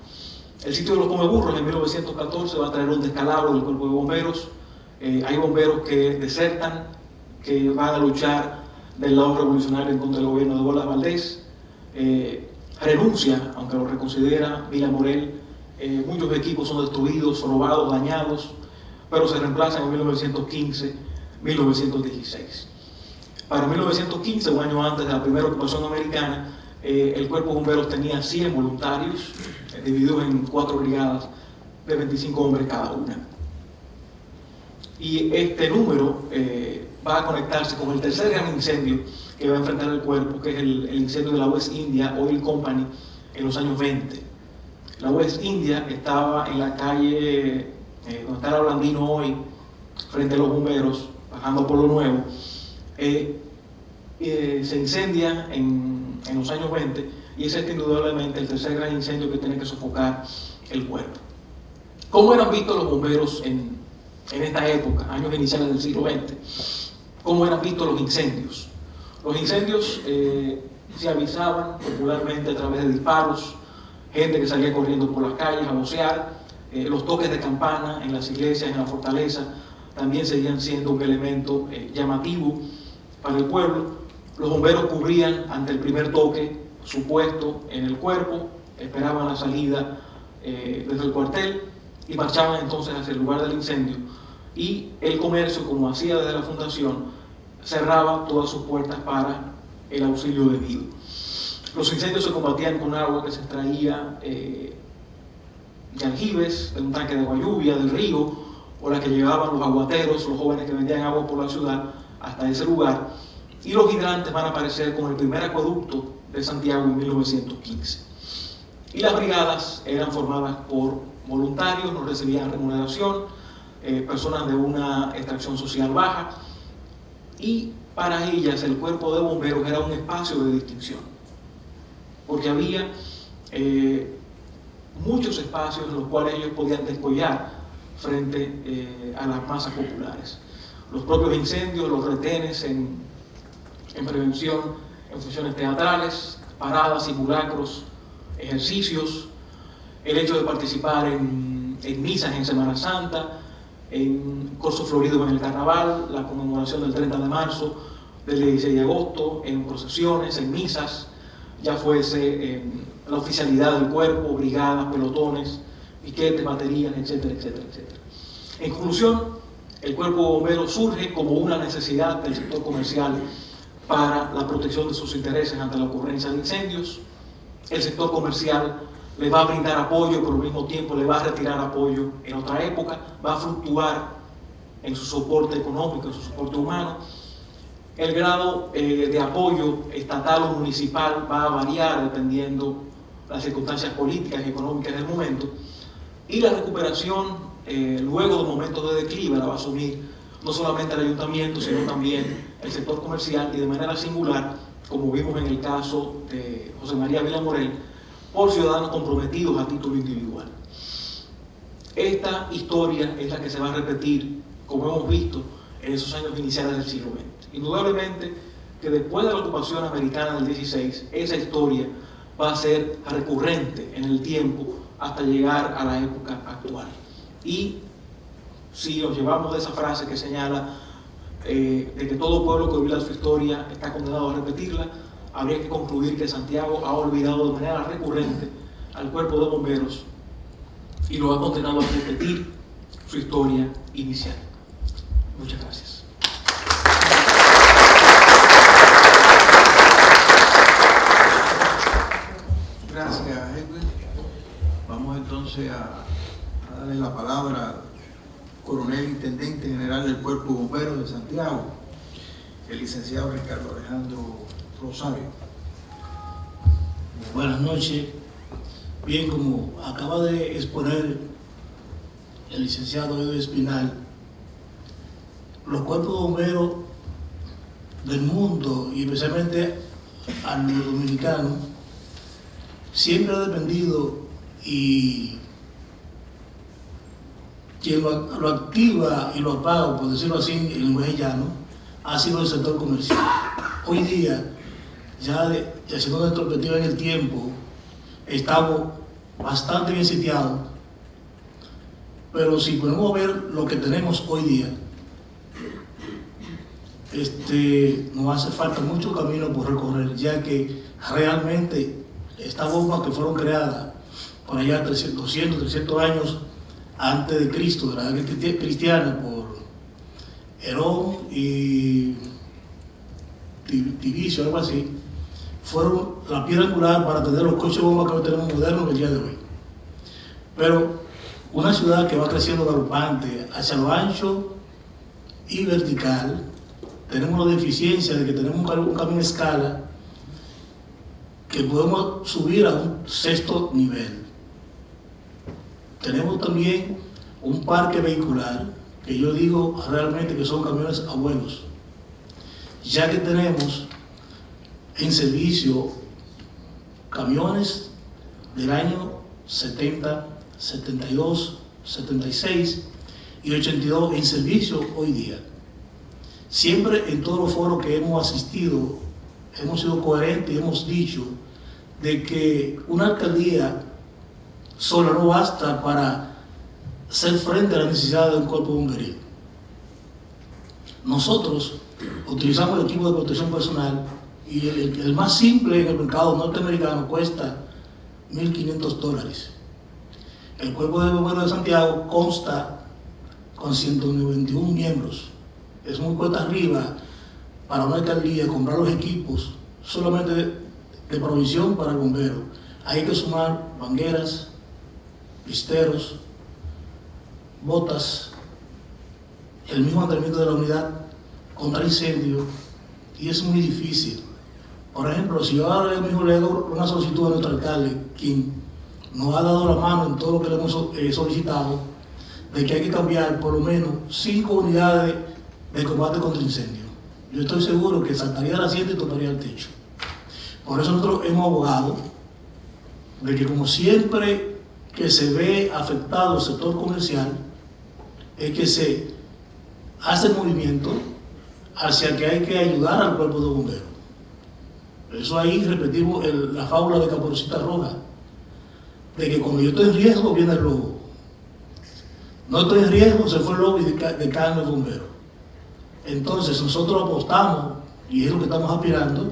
El sitio de los Comeburros en 1914 va a traer un descalabro del cuerpo de bomberos. Hay bomberos que desertan, que van a luchar del lado revolucionario en contra del gobierno de Bolas Valdés. Renuncia, aunque lo reconsidera Vila Morel. Muchos equipos son destruidos, robados, dañados, pero se reemplazan en 1915, 1916. Para 1915, un año antes de la primera ocupación americana, el cuerpo de bomberos tenía 100 voluntarios, divididos en 4 brigadas de 25 hombres cada una. Y este número va a conectarse con el tercer gran incendio que va a enfrentar el cuerpo, que es el incendio de la West India Oil Company en los años 20. La West India estaba en la calle donde está el Blandino hoy, frente a los bomberos, bajando por lo nuevo. Se incendia en los años 20 y ese es indudablemente el tercer gran incendio que tiene que sofocar el cuerpo. ¿Cómo eran vistos los bomberos en esta época, años iniciales del siglo XX? ¿Cómo eran vistos los incendios? Los incendios se avisaban popularmente a través de disparos, gente que salía corriendo por las calles a vocear, los toques de campana en las iglesias, en la fortaleza, también seguían siendo un elemento llamativo para el pueblo. Los bomberos cubrían ante el primer toque su puesto en el cuerpo, esperaban la salida desde el cuartel y marchaban entonces hacia el lugar del incendio. Y el comercio, como hacía desde la fundación, cerraba todas sus puertas para el auxilio debido. Los incendios se combatían con agua que se extraía de aljibes, de un tanque de agua lluvia, del río, o la que llevaban los aguateros, los jóvenes que vendían agua por la ciudad hasta ese lugar. Y los hidrantes van a aparecer con el primer acueducto de Santiago en 1915. Y las brigadas eran formadas por voluntarios, no recibían remuneración, personas de una extracción social baja, y para ellas el cuerpo de bomberos era un espacio de distinción, porque había muchos espacios en los cuales ellos podían descollar frente a las masas populares. Los propios incendios, los retenes en prevención, en funciones teatrales, paradas, simulacros, ejercicios, el hecho de participar en misas en Semana Santa, en corsos floridos en el Carnaval, la conmemoración del 30 de marzo, del 16 de agosto, en procesiones, en misas, ya fuese la oficialidad del cuerpo, brigadas, pelotones, piquetes, baterías, etcétera, etcétera, etcétera. En conclusión, el cuerpo de bomberos surge como una necesidad del sector comercial para la protección de sus intereses ante la ocurrencia de incendios. El sector comercial le va a brindar apoyo, pero al mismo tiempo le va a retirar apoyo en otra época, va a fluctuar en su soporte económico, en su soporte humano. El grado de apoyo estatal o municipal va a variar dependiendo las circunstancias políticas y económicas del momento, y la recuperación luego de momentos de declive la va a asumir no solamente el ayuntamiento, sino también el sector comercial, y de manera singular, como vimos en el caso de José María Vila Morel, por ciudadanos comprometidos a título individual. Esta historia es la que se va a repetir, como hemos visto, en esos años iniciales del siglo XX. Indudablemente que después de la ocupación americana del 16, esa historia va a ser recurrente en el tiempo hasta llegar a la época actual. Y si nos llevamos de esa frase que señala de que todo pueblo que olvida su historia está condenado a repetirla, habría que concluir que Santiago ha olvidado de manera recurrente al cuerpo de bomberos y lo ha condenado a repetir su historia inicial. Muchas gracias. Gracias, Edwin. Vamos entonces a darle la palabra al coronel intendente general del Cuerpo de Bomberos de Santiago, el licenciado Ricardo Alejandro Rosario. Buenas noches. Bien, como acaba de exponer el licenciado Edwin Espinal, los cuerpos de bomberos del mundo y especialmente a los dominicanos siempre ha dependido, y quien lo activa y lo apaga, por decirlo así en lenguaje llano, ha sido el sector comercial. Hoy día, ya haciendo una retrospectiva en el tiempo, estamos bastante bien sitiados, pero si podemos ver lo que tenemos hoy día, nos hace falta mucho camino por recorrer, ya que realmente estas bombas que fueron creadas por allá 200, 300 años antes de Cristo, de la era cristiana, por Herón y Tibicio, algo así, fueron la piedra angular para tener los coches bombas que hoy tenemos modernos el día de hoy. Pero una ciudad que va creciendo galopante hacia lo ancho y vertical, tenemos la deficiencia de que tenemos un camino a escala que podemos subir a un sexto nivel. Tenemos también un parque vehicular que yo digo realmente que son camiones abuelos, ya que tenemos en servicio camiones del año 70, 72, 76 y 82 en servicio hoy día. Siempre en todos los foros que hemos asistido hemos sido coherentes y hemos dicho de que una alcaldía sola no basta para hacer frente a la necesidad de un cuerpo bomberil. Nosotros utilizamos el equipo de protección personal y el más simple en el mercado norteamericano cuesta $1.500. El Cuerpo de Bomberos de Santiago consta con 191 miembros. Es muy cuesta arriba para una alcaldía comprar los equipos solamente de provisión para el bombero. Hay que sumar mangueras, pisteros, botas, el mismo mantenimiento de la unidad contra incendio, y es muy difícil. Por ejemplo, si yo ahora mismo le doy una solicitud a nuestro alcalde, quien nos ha dado la mano en todo lo que le hemos solicitado, de que hay que cambiar por lo menos 5 unidades de combate contra incendio, yo estoy seguro que saltaría la asiento y tocaría el techo. Por eso nosotros hemos abogado de que, como siempre que se ve afectado el sector comercial, es que se hace el movimiento hacia que hay que ayudar al cuerpo de bomberos. Eso ahí repetimos la fábula de Caperucita Roja, de que cuando yo estoy en riesgo viene el lobo. No estoy en riesgo, se fue el lobo y decaen los bomberos. Entonces nosotros apostamos, y es lo que estamos aspirando,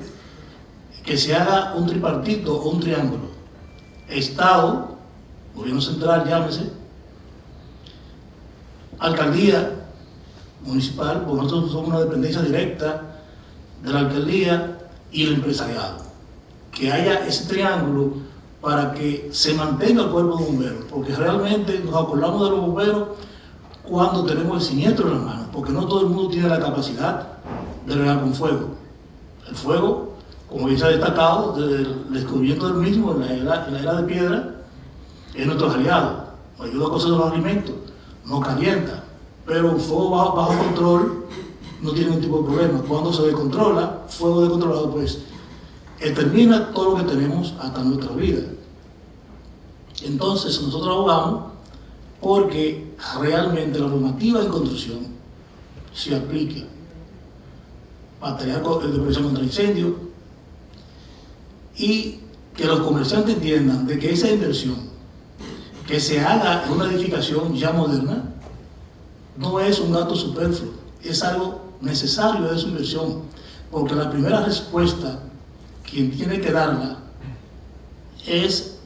que se haga un tripartito o un triángulo. Estado, gobierno central, llámese, alcaldía municipal, porque nosotros somos una dependencia directa de la alcaldía, y el empresariado. Que haya ese triángulo para que se mantenga el cuerpo de bomberos, porque realmente nos acordamos de los bomberos cuando tenemos el siniestro en las manos, porque no todo el mundo tiene la capacidad de bregar con fuego. El fuego, como ya se ha destacado, desde el descubrimiento del mismo en la era de piedra, es nuestro aliado. Nos ayuda a cocer los alimentos, no calienta, pero un fuego bajo control no tiene ningún tipo de problema. Cuando se descontrola, fuego descontrolado, pues termina todo lo que tenemos hasta nuestra vida. Entonces nosotros abogamos porque realmente la normativa de construcción se aplique material de protección contra incendio y que los comerciantes entiendan de que esa inversión que se haga en una edificación ya moderna no es un gasto superfluo, es algo necesario de su inversión, porque la primera respuesta quien tiene que darla es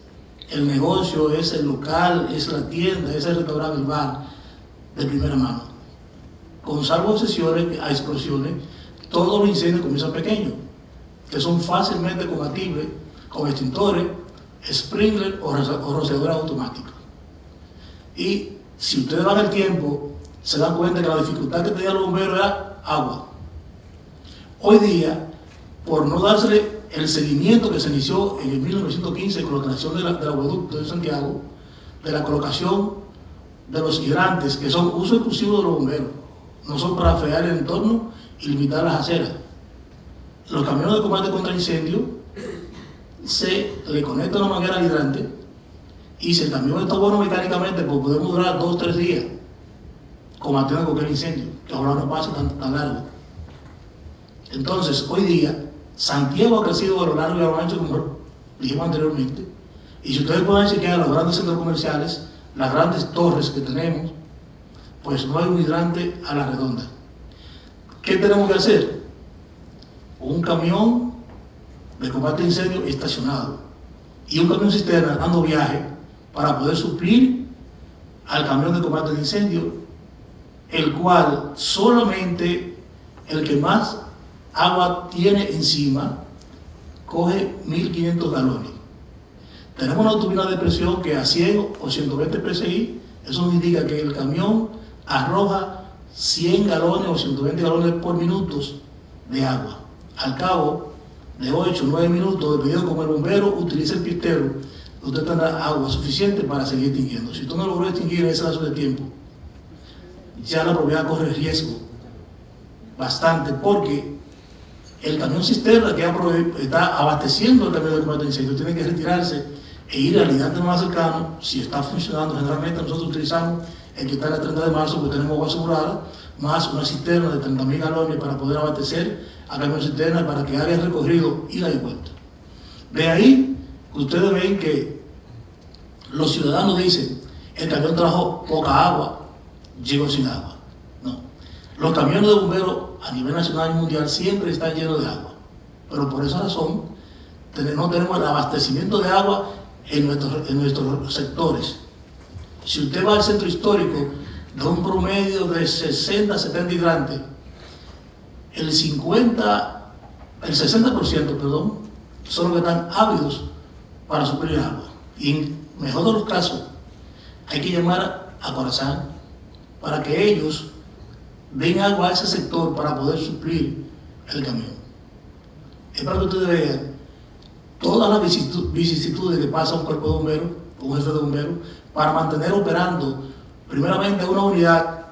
el negocio, es el local, es la tienda, es el restaurante, el bar de primera mano. Con salvo excepciones a explosiones, todos los incendios comienzan pequeños, que son fácilmente combatibles con extintores, sprinkler o rociadores automáticos. Y si ustedes van al tiempo, se dan cuenta que la dificultad que tenían los bomberos era agua. Hoy día, por no dársele el seguimiento que se inició en el 1915 con la creación del acueducto de Santiago, de la colocación de los hidrantes, que son uso exclusivo de los bomberos, no son para frear el entorno y limitar las aceras. Los camiones de combate contra incendio se le conecta una manguera al hidrante y si el camión está bueno mecánicamente, pues podemos durar 2 o 3 días combatiendo cualquier incendio, que ahora no pasa tan largo. Entonces, hoy día, Santiago ha crecido a lo largo y a lo ancho, como dijimos anteriormente, y si ustedes pueden chequear los grandes centros comerciales, las grandes torres que tenemos, pues no hay un hidrante a la redonda. ¿Qué tenemos que hacer? Un camión de combate de incendio estacionado y un camión cisterna dando viaje para poder suplir al camión de combate de incendio, el cual solamente el que más agua tiene encima coge 1500 galones. Tenemos una turbina de presión que a 100 o 120 psi, eso nos indica que el camión arroja 100 galones o 120 galones por minuto de agua. Al cabo de 8 o 9 minutos, dependiendo como el bombero utilice el pistero, usted tendrá agua suficiente para seguir extinguiendo. Si usted no logró extinguir en ese lapso de tiempo, ya la propiedad corre riesgo bastante, porque el camión cisterna que está abasteciendo el camión de combate de incendio tiene que retirarse e ir al hidrante más cercano. Si está funcionando, generalmente nosotros utilizamos el que está en la 30 de marzo, porque tenemos agua asegurada, más una cisterna de 30.000 galones para poder abastecer al camión cisterna para que haga el recorrido ida y vuelta. De ahí, ustedes ven que los ciudadanos dicen, el camión trajo poca agua, llegó sin agua. No. Los camiones de bomberos a nivel nacional y mundial siempre están llenos de agua, pero por esa razón no tenemos el abastecimiento de agua en nuestros sectores. Si usted va al centro histórico, de un promedio de 60, 70 hidrantes, el 60% son los que están ávidos para suplir agua. Y en mejor de los casos, hay que llamar a Corazán para que ellos den agua a ese sector para poder suplir el camión. Es para que ustedes vean todas las vicisitudes que pasa un cuerpo de bomberos, un jefe de bomberos, para mantener operando primeramente una unidad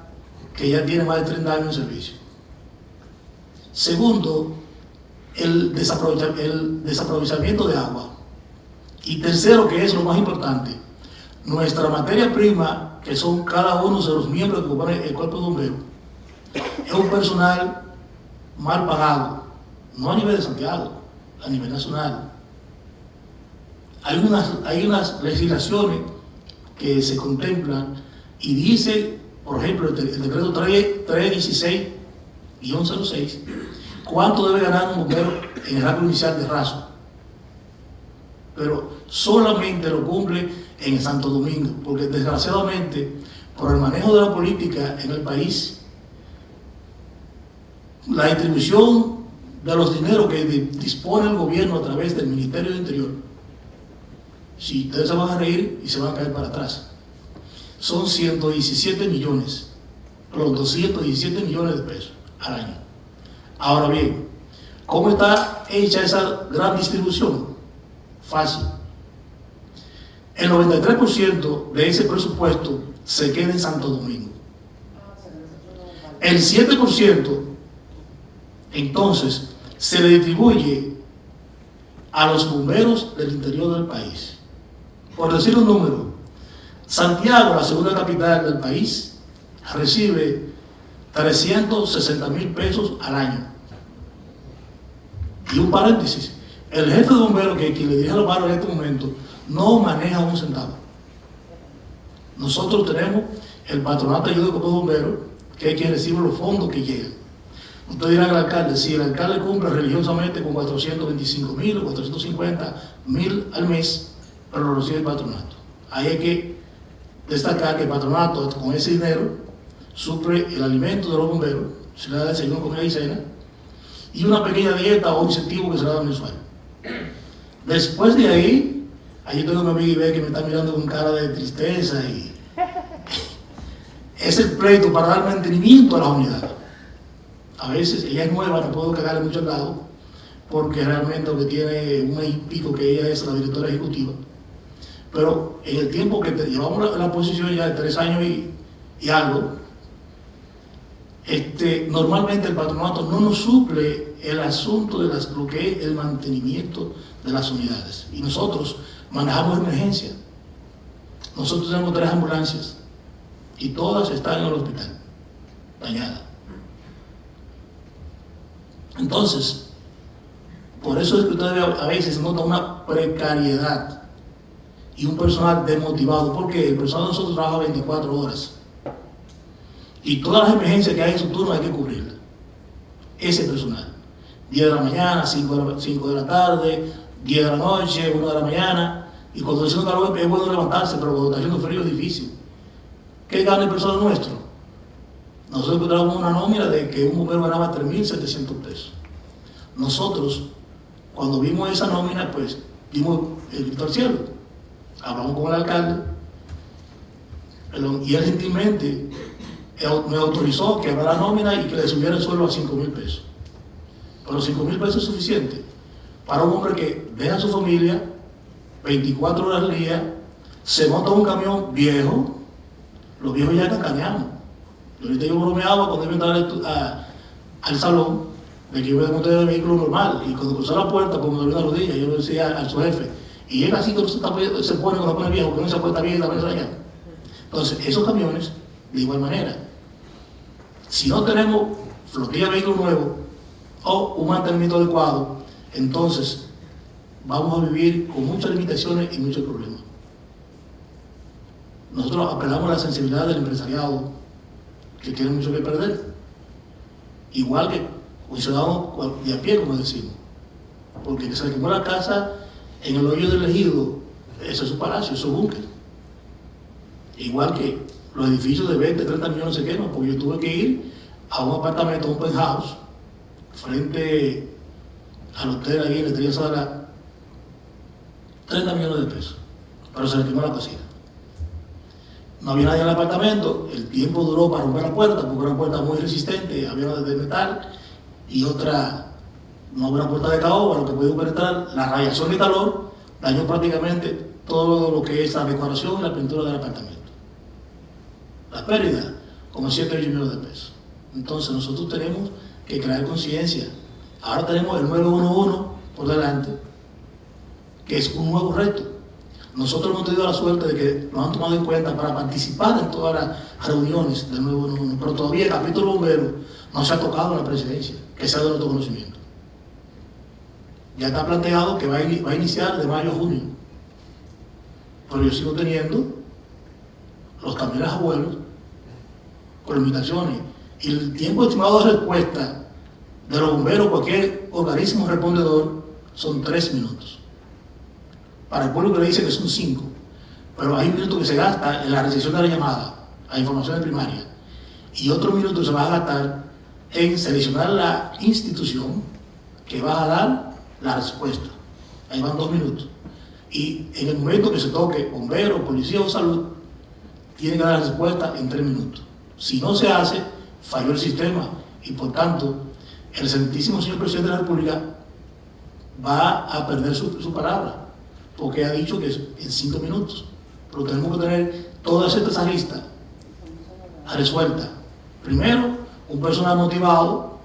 que ya tiene más de 30 años en servicio. Segundo, el desaprovechamiento de agua. Y tercero, que es lo más importante, nuestra materia prima, que son cada uno de los miembros que componen el cuerpo de bomberos, es un personal mal pagado, no a nivel de Santiago, a nivel nacional. Hay unas legislaciones que se contemplan y dice, por ejemplo, el decreto 316-06, cuánto debe ganar un bombero en el rango inicial de raso. Pero solamente lo cumple en Santo Domingo, porque desgraciadamente, por el manejo de la política en el país, la distribución de los dineros que dispone el gobierno a través del Ministerio de Interior, si ustedes se van a reír y se van a caer para atrás, son 217 millones de pesos al año. Ahora bien, ¿cómo está hecha esa gran distribución? Fácil. El 93% de ese presupuesto se queda en Santo Domingo. El 7% entonces se le distribuye a los bomberos del interior del país. Por decir un número, Santiago, la segunda capital del país, recibe 360,000 pesos al año. Y un paréntesis, el jefe de bomberos, que quien le dirige a los barrios en este momento, no maneja un centavo. Nosotros tenemos el patronato de ayuda de bomberos, que es quien recibe los fondos que llegan. Ustedes dirán al alcalde, si el alcalde cumple religiosamente con 425,000 o 450,000 al mes, pero lo recibe el patronato. Ahí hay que destacar que el patronato, con ese dinero, suple el alimento de los bomberos, se le da desayuno, comida y cena, y una pequeña dieta o incentivo que se le da mensual. Después de ahí, ahí tengo a mi amiga Ibe que me está mirando con cara de tristeza y es el pleito para dar mantenimiento a la unidad. A veces ella es nueva, no puedo cagarle mucho al lado, porque realmente lo que tiene un mes y pico que ella es la directora ejecutiva. Pero en el tiempo que llevamos la posición ya de 3 años y algo, normalmente el patronato no nos suple el asunto de lo que es el mantenimiento de las unidades. Y nosotros manejamos emergencia. Nosotros tenemos 3 ambulancias y todas están en el hospital, dañadas. Entonces, por eso es que ustedes a veces notan una precariedad y un personal desmotivado, porque el personal de nosotros trabaja 24 horas y todas las emergencias que hay en su turno hay que cubrirlas. Ese personal, 10 de la mañana, 5 de la tarde, 10 de la noche, 1 de la mañana, y cuando está haciendo calor es bueno levantarse, pero cuando está haciendo frío es difícil. ¿Qué gana el personal nuestro? Nosotros encontramos una nómina de que un bombero ganaba 3,700 pesos. Nosotros, cuando vimos esa nómina, pues dimos el grito al cielo. Hablamos con el alcalde y él gentilmente me autorizó que habrá nómina y que le subiera el sueldo a 5,000 pesos. Pero 5,000 pesos es suficiente para un hombre que deja a su familia 24 horas al día, se monta un camión viejo, los viejos ya cacaneamos. Ahorita yo bromeaba cuando iba a entrar al salón de que yo iba a montar el vehículo normal y cuando cruzaba la puerta, como me dolía la rodilla, yo le decía a su jefe, y él así que se pone cuando pone viejo, porque no se puerta bien y la mesa allá. Entonces, esos camiones, de igual manera, si no tenemos flotilla de vehículos nuevos o un mantenimiento adecuado, entonces vamos a vivir con muchas limitaciones y muchos problemas. Nosotros apelamos a la sensibilidad del empresariado, que tiene mucho que perder, igual que un ciudadano de a pie, como decimos, porque que se le quemó la casa en el hoyo del ejido, ese es su palacio, es su búnker. Igual que los edificios de 20, 30 millones se queman, porque yo tuve que ir a un apartamento, a un penthouse, frente al hotel ahí en la Estrella Sala, 30 millones de pesos, pero se le quemó la cocina. No había nadie en el apartamento, el tiempo duró para romper la puerta, porque era una puerta muy resistente, había una de metal y otra, no había una puerta de caoba, lo que podía penetrar, la radiación de calor dañó prácticamente todo lo que es la decoración y la pintura del apartamento. La pérdida, como 7 o 8 millones de pesos. Entonces nosotros tenemos que crear conciencia. Ahora tenemos el 911 por delante, que es un nuevo reto. Nosotros hemos tenido la suerte de que nos han tomado en cuenta para participar en todas las reuniones del 911, pero todavía el capítulo bombero no se ha tocado en la presidencia, que sea de nuestro conocimiento. Ya está planteado que va a iniciar de mayo a junio, pero yo sigo teniendo los camiones abuelos con limitaciones y el tiempo estimado de respuesta de los bomberos, cualquier organismo respondedor, son 3 minutos. Para el pueblo que le dice que son 5, pero hay un minuto que se gasta en la recepción de la llamada a información primaria y otro minuto se va a gastar en seleccionar la institución que va a dar la respuesta. Ahí van 2 minutos. Y en el momento que se toque bombero, policía o salud, tienen que dar la respuesta en 3 minutos. Si no se hace, falló el sistema y por tanto el excelentísimo señor presidente de la República va a perder su palabra, porque ha dicho que es en 5 minutos. Pero tenemos que tener todas estas aristas resueltas. Primero, un personal motivado,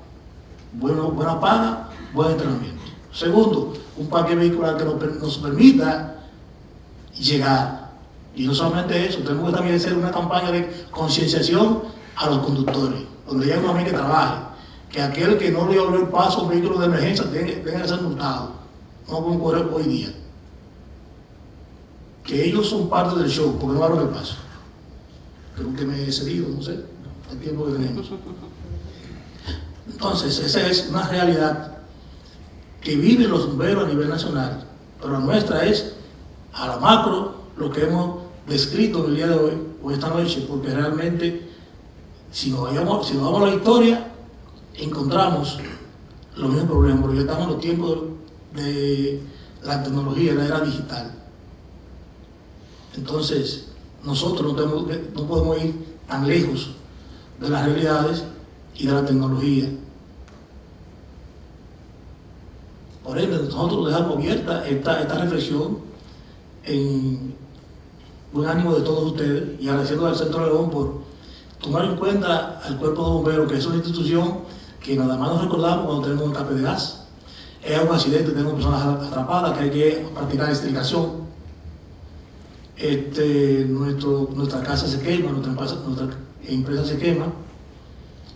buena paga, buen entrenamiento. Segundo, un parque vehicular que nos permita llegar. Y no solamente eso, tenemos que también hacer una campaña de concienciación a los conductores. donde haya una amiga que trabaje, que aquel que no le abrió el paso a un vehículo de emergencia tenga que ser multado. No pueden correr hoy día. Que ellos son parte del show, porque no abren el paso. Creo que me he cedido, no sé, el tiempo que tenemos. Entonces, esa es una realidad que viven los bomberos a nivel nacional, pero la nuestra es a la macro lo que hemos descrito en el día de hoy o esta noche, porque realmente si nos vamos a la historia encontramos los mismos problemas, porque ya estamos en los tiempos de la tecnología, la era digital. Entonces nosotros no podemos ir tan lejos de las realidades y de la tecnología. Por ende, nosotros dejamos abierta esta reflexión en buen ánimo de todos ustedes y agradeciendo al Centro León por tomar en cuenta al Cuerpo de Bomberos, que es una institución que nada más nos recordamos cuando tenemos un escape de gas. Es un accidente, tenemos personas atrapadas, que hay que practicar extricación. Nuestra casa se quema, nuestra empresa se quema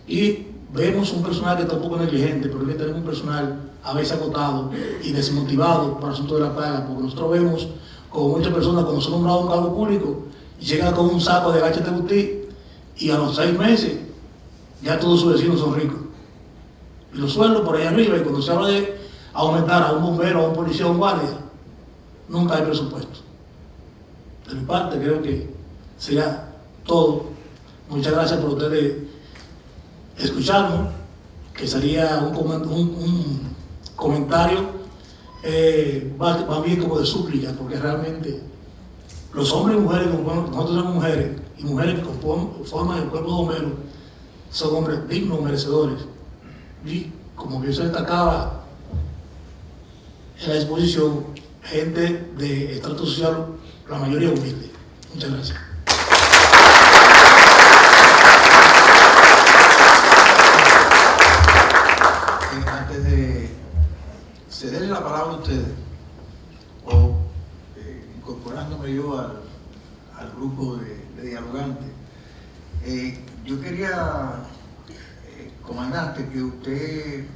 y vemos un personal que está un poco negligente, pero que tenemos un personal a veces agotado y desmotivado por el asunto de la paga, porque nosotros vemos como muchas personas cuando son nombrados un cargo público llegan con un saco de gachete butí y a los 6 meses ya todos sus vecinos son ricos y los sueldos por ahí arriba, y cuando se habla de aumentar a un bombero, a un policía, a un guardia, nunca hay presupuesto. De mi parte creo que sería todo. Muchas gracias por ustedes escucharnos, que sería un comentario más bien como de súplica, porque realmente los hombres y mujeres, nosotros somos mujeres, y mujeres que forman el cuerpo de bomberos, son hombres dignos, merecedores. Y como bien se destacaba en la exposición, gente de estrato social, la mayoría humilde. Muchas gracias. Antes de cederle la palabra a ustedes, o incorporándome yo al grupo de dialogantes, yo quería, comandante, que usted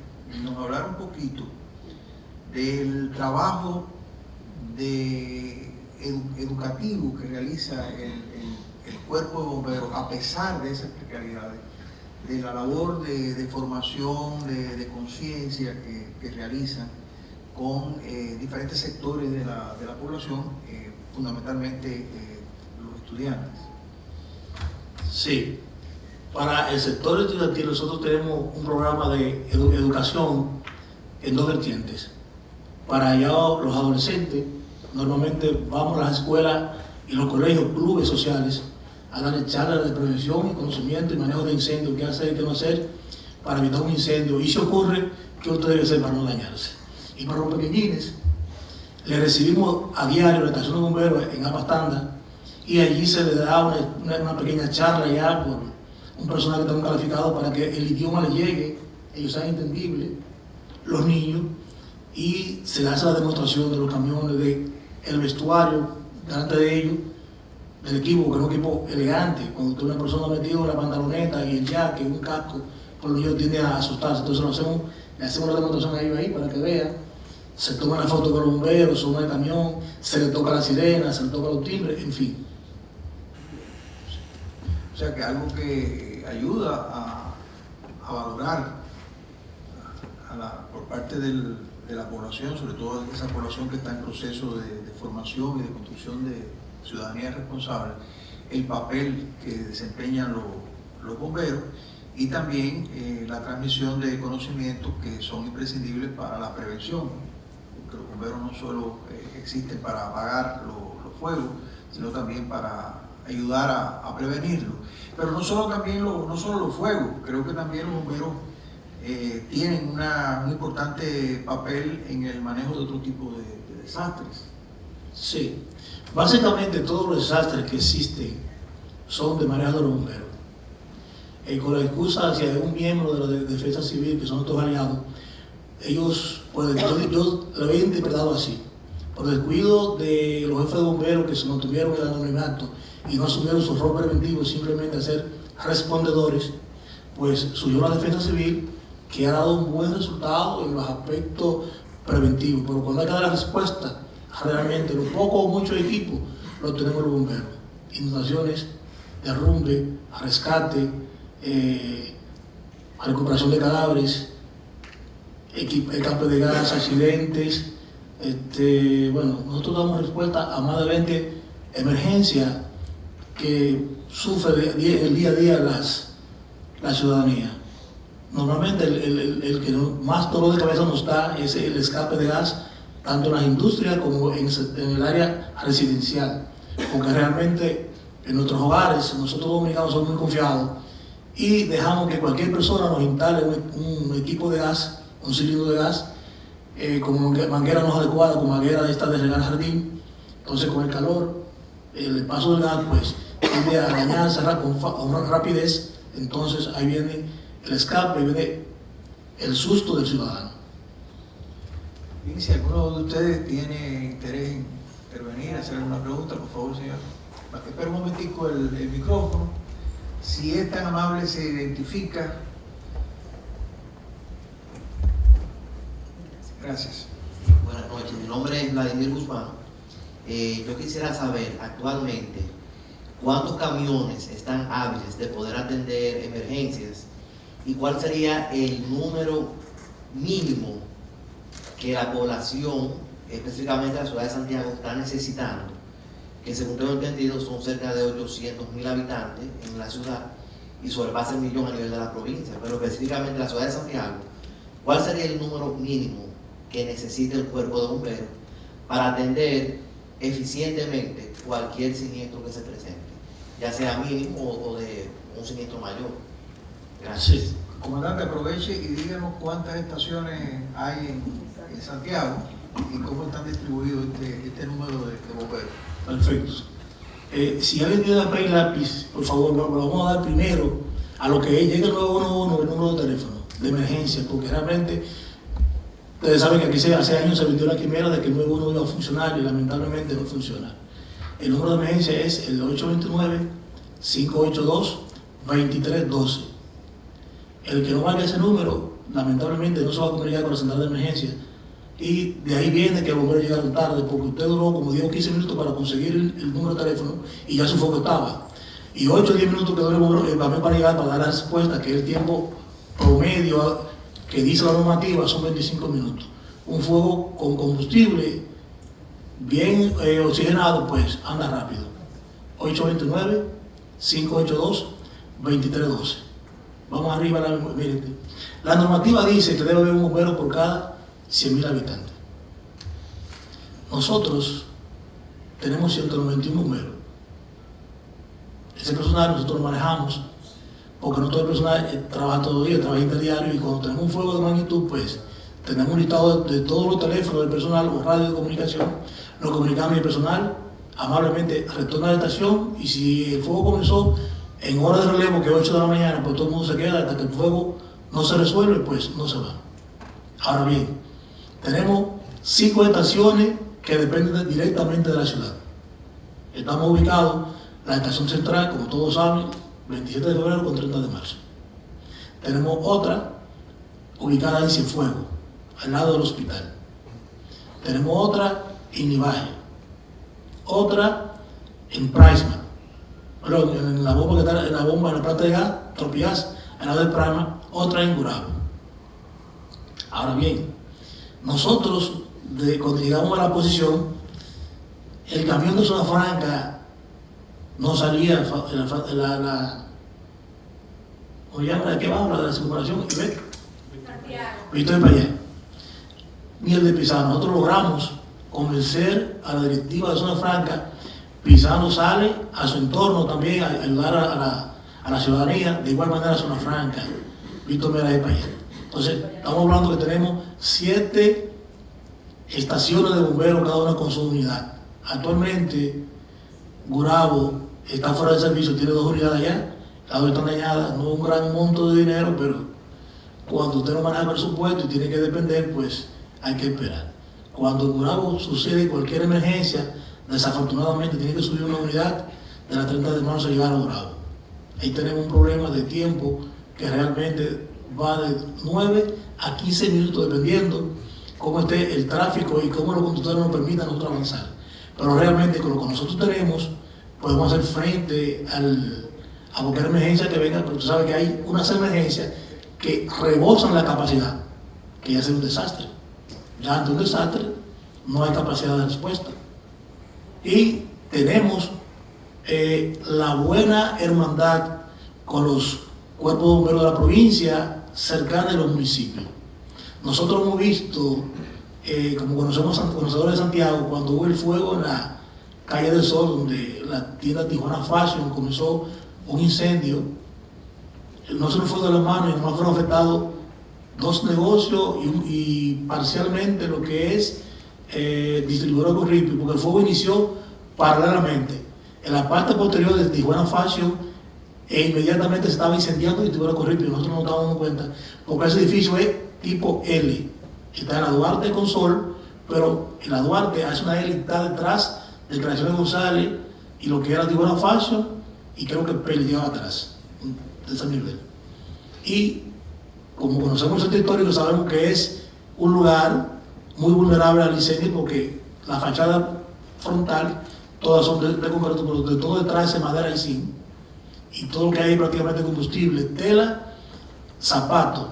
nos hablara un poquito del trabajo educativo que realiza el cuerpo de bomberos, a pesar de esas precariedades, de la labor de formación, de conciencia que realizan con diferentes sectores de la población, fundamentalmente los estudiantes. Sí, para el sector estudiantil nosotros tenemos un programa de educación en 2 vertientes. Para allá los adolescentes, normalmente vamos a las escuelas y los colegios, clubes sociales, a dar charlas de prevención y conocimiento y manejo de incendios, qué hacer y qué no hacer para evitar un incendio, y si ocurre, qué usted debe hacer para no dañarse. Y para los pequeñines, le recibimos a diario la estación de bomberos en Apastanda, y allí se le da una pequeña charla ya por un personal que está calificado para que el idioma le llegue, ellos sean entendibles, los niños, y se le hace la demostración de los camiones, del vestuario delante de ellos, del equipo, que es un equipo elegante. Cuando tú una persona metido en la pantaloneta y el jacket, un casco, por los niños tienden a asustarse. Entonces le hacemos la demostración a ellos ahí para que vean. Se toma la foto con los bomberos, sube el camión, se le toca la sirena, se le toca los timbres, en fin. O sea que algo que ayuda a valorar por parte de la población, sobre todo esa población que está en proceso de formación y de construcción de ciudadanía responsable, el papel que desempeñan los bomberos, y también la transmisión de conocimientos que son imprescindibles para la prevención, porque los bomberos no solo existen para apagar los fuegos, sino también para ayudar a prevenirlo. Pero no solo los fuegos, creo que también los bomberos tienen un importante papel en el manejo de otro tipo de desastres. Sí, básicamente todos los desastres que existen son de manejo de los bomberos. Con la excusa hacia un miembro de la defensa civil, que son nuestros aliados, ellos pueden, yo lo había interpretado así, por descuido de los jefes de bomberos que se mantuvieron en el anonimato y no asumieron su rol preventivo, simplemente a ser respondedores, pues surgió la defensa civil, que ha dado un buen resultado en los aspectos preventivos, pero cuando hay que dar la respuesta, realmente lo poco o mucho equipo lo tenemos los bomberos. Inundaciones, derrumbe, rescate, recuperación de cadáveres, escape de gas, accidentes. Bueno, nosotros damos respuesta a más de 20 emergencias que sufre el día a día la ciudadanía. Normalmente el que más dolor de cabeza nos da es el escape de gas, tanto en las industrias como en el área residencial, porque realmente en nuestros hogares nosotros dominicanos somos muy confiados y dejamos que cualquier persona nos instale un equipo de gas, un cilindro de gas, con manguera no adecuada, con manguera de esta de regar jardín. Entonces con el calor, el paso del gas pues tiende a dañarse con rapidez. Entonces ahí viene el escape, viene el susto del ciudadano. Bien, si alguno de ustedes tiene interés en intervenir, hacer alguna pregunta, por favor, señor. Espera un momentico el micrófono. Si es tan amable, se identifica. Gracias. Buenas noches, mi nombre es Vladimir Guzmán. Yo quisiera saber actualmente cuántos camiones están hábiles de poder atender emergencias y cuál sería el número mínimo que la población, específicamente la ciudad de Santiago, está necesitando, que según tengo entendido son cerca de 800.000 habitantes en la ciudad y sobrepasa el millón a nivel de la provincia, pero específicamente la ciudad de Santiago, ¿cuál sería el número mínimo que necesita el cuerpo de bomberos para atender eficientemente cualquier siniestro que se presente, ya sea mínimo o de un siniestro mayor? Gracias. Sí. Comandante, aproveche y díganos cuántas estaciones hay en Santiago y cómo están distribuidos este número de bomberos. Perfecto. Si alguien tiene papel y lápiz, por favor, lo vamos a dar primero a lo que llegue el 911, el número de teléfono de emergencia, porque realmente ustedes saben que aquí hace años se vendió la quimera de que el 911 iba a funcionar y lamentablemente no funciona. El número de emergencia es el 829-582-2312. El que no marque ese número, lamentablemente no se va a comunicar con la central de emergencia. Y de ahí viene que el bombero llegaron tarde, porque usted duró como 10 o 15 minutos para conseguir el número de teléfono y ya su foco estaba. Y 8 o 10 minutos que duró el bombero para llegar, para dar la respuesta, que es el tiempo promedio que dice la normativa, son 25 minutos. Un fuego con combustible bien oxigenado, pues anda rápido. 829-582-2312. Vamos arriba, miren. La normativa dice que debe haber un bombero por cada 100.000 habitantes. Nosotros tenemos 191 bomberos. Ese personal nosotros lo manejamos, porque no todo el personal trabaja todo el día, trabaja interdiario, y cuando tenemos un fuego de magnitud, pues tenemos un listado de todos los teléfonos del personal o radio de comunicación, nos comunicamos y el personal amablemente retorna a la estación, y si el fuego comenzó en hora de relevo, que es 8 de la mañana, pues todo el mundo se queda hasta que el fuego no se resuelve, pues no se va. Ahora bien, tenemos 5 estaciones que dependen directamente de la ciudad. Estamos ubicados, la estación central, como todos saben, 27 de febrero con 30 de marzo. Tenemos otra ubicada en Cienfuegos, al lado del hospital. Tenemos otra en Ibaje, otra en Prisma, en la bomba que está en la planta de gas, Tropias, al lado del Prisma, otra en Gurabo. Ahora bien, nosotros, cuando llegamos a la posición, el camión de Zona Franca no salía ¿de qué va? La de la circulación, y ve, Víctor para allá, ni el de Pisano. Nosotros logramos convencer a la directiva de Zona Franca. Pisano sale a su entorno también a ayudar a la ciudadanía, de igual manera a Zona Franca, Víctor para allá. Entonces, estamos hablando que tenemos 7 estaciones de bomberos, cada una con su unidad. Actualmente, Gurabo está fuera de servicio, tiene 2 unidades allá, las 2 están dañadas, no un gran monto de dinero, pero cuando usted no maneja el presupuesto y tiene que depender, pues hay que esperar. Cuando en Gurabo sucede cualquier emergencia, desafortunadamente tiene que subir una unidad de la 30 de marzo a llegar a Gurabo. Ahí tenemos un problema de tiempo que realmente va de 9 a 15 minutos, dependiendo cómo esté el tráfico y cómo los conductores nos permitan a nosotros avanzar. Pero realmente con lo que nosotros tenemos, podemos hacer frente a cualquier emergencia que venga, pero tú sabes que hay unas emergencias que rebosan la capacidad, que ya sea un desastre. Ya ante un desastre no hay capacidad de respuesta. Y tenemos la buena hermandad con los cuerpos de bomberos de la provincia cercana de los municipios. Nosotros hemos visto, como conocedores de Santiago, cuando hubo el fuego en la Calle del Sol, donde la tienda Tijuana Fashion comenzó un incendio, no se nos fue de las manos y no fueron afectados 2 negocios y parcialmente lo que es distribuidor de Corripio, porque el fuego inició paralelamente en la parte posterior de Tijuana Fashion e inmediatamente se estaba incendiando el distribuidor de Corripio. Nosotros no nos estábamos dando cuenta, porque ese edificio es tipo L, está en la Duarte con Sol, pero en la Duarte hace una L, está detrás de Creaciones González y lo que era Tijuana Fashion, y creo que peleaba atrás de ese nivel. Y como conocemos el territorio, sabemos que es un lugar muy vulnerable al incendio, porque la fachada frontal todas son de concreto, pero de todo detrás es madera y zinc, y todo lo que hay prácticamente combustible, tela, zapato,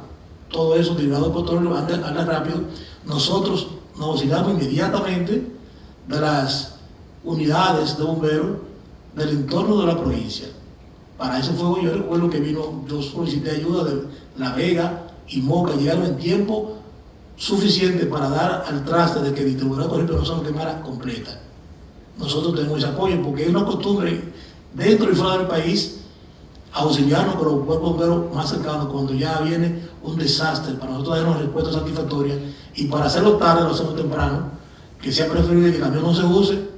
todo eso derivado de petróleo anda rápido. Nosotros nos auxiliamos inmediatamente de las unidades de bomberos del entorno de la provincia. Para ese fuego yo recuerdo que yo solicité ayuda de La Vega y Moca, llegaron en tiempo suficiente para dar al traste de que el distribuidor de Corripio no se nos quemara completa. Nosotros tenemos ese apoyo porque es una costumbre dentro y fuera del país auxiliarnos con los cuerpos bomberos más cercanos cuando ya viene un desastre, para nosotros dar una respuesta satisfactoria, y para hacerlo tarde lo hacemos temprano, que sea preferible que el camión no se use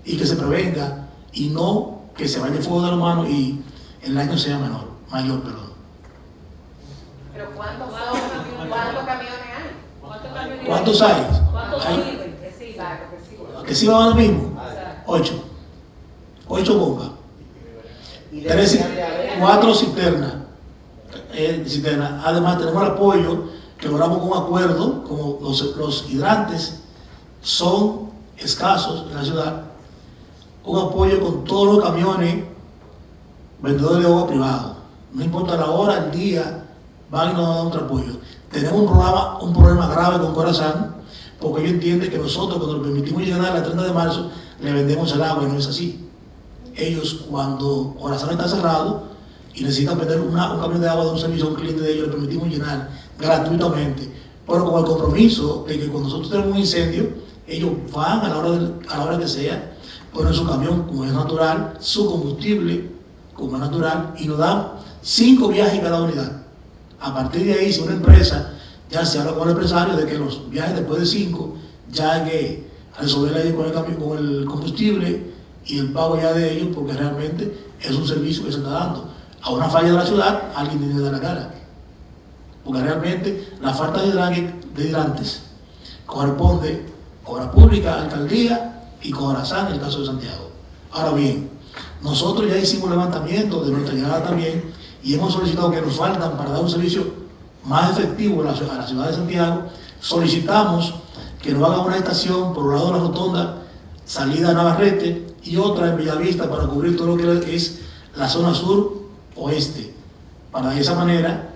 y que se prevenga, y no que se vaya el fuego de la mano y el daño sea mayor. Pero ¿cuántos camiones hay? ¿Cuántos hay? Que sí van ahora mismo. 8 bombas. 4 cisternas. Además tenemos el apoyo que logramos con un acuerdo, como los hidrantes son escasos en la ciudad, un apoyo con todos los camiones vendedores de agua privados. No importa la hora, el día, van y nos dan otro apoyo. Tenemos un problema grave con Corazán, porque ellos entienden que nosotros, cuando les permitimos llegar el 30 de marzo, le vendemos el agua, y no es así. Ellos, cuando Corazán está cerrado y necesitan vender un camión de agua de un servicio a un cliente de ellos, le permitimos llenar gratuitamente, pero con el compromiso de que cuando nosotros tenemos un incendio, ellos van a la hora que sea, ponen su camión, como es natural, su combustible, como es natural, y nos dan 5 viajes cada unidad. A partir de ahí, si una empresa ya se habla con el empresario de que los viajes después de 5 ya hay que resolver ahí con el combustible y el pago ya de ellos, porque realmente es un servicio que se está dando. A una falla de la ciudad, alguien tiene que dar la cara, porque realmente la falta de hidrantes corresponde a Obras Públicas, Alcaldía y Corazán, en el caso de Santiago. Ahora bien, nosotros ya hicimos levantamiento de nuestra llegada también, y hemos solicitado que nos faltan para dar un servicio más efectivo a la ciudad de Santiago. Solicitamos que nos hagan una estación por un lado de la rotonda, salida a Navarrete, y otra en Bellavista para cubrir todo lo que es la zona sur-oeste, para de esa manera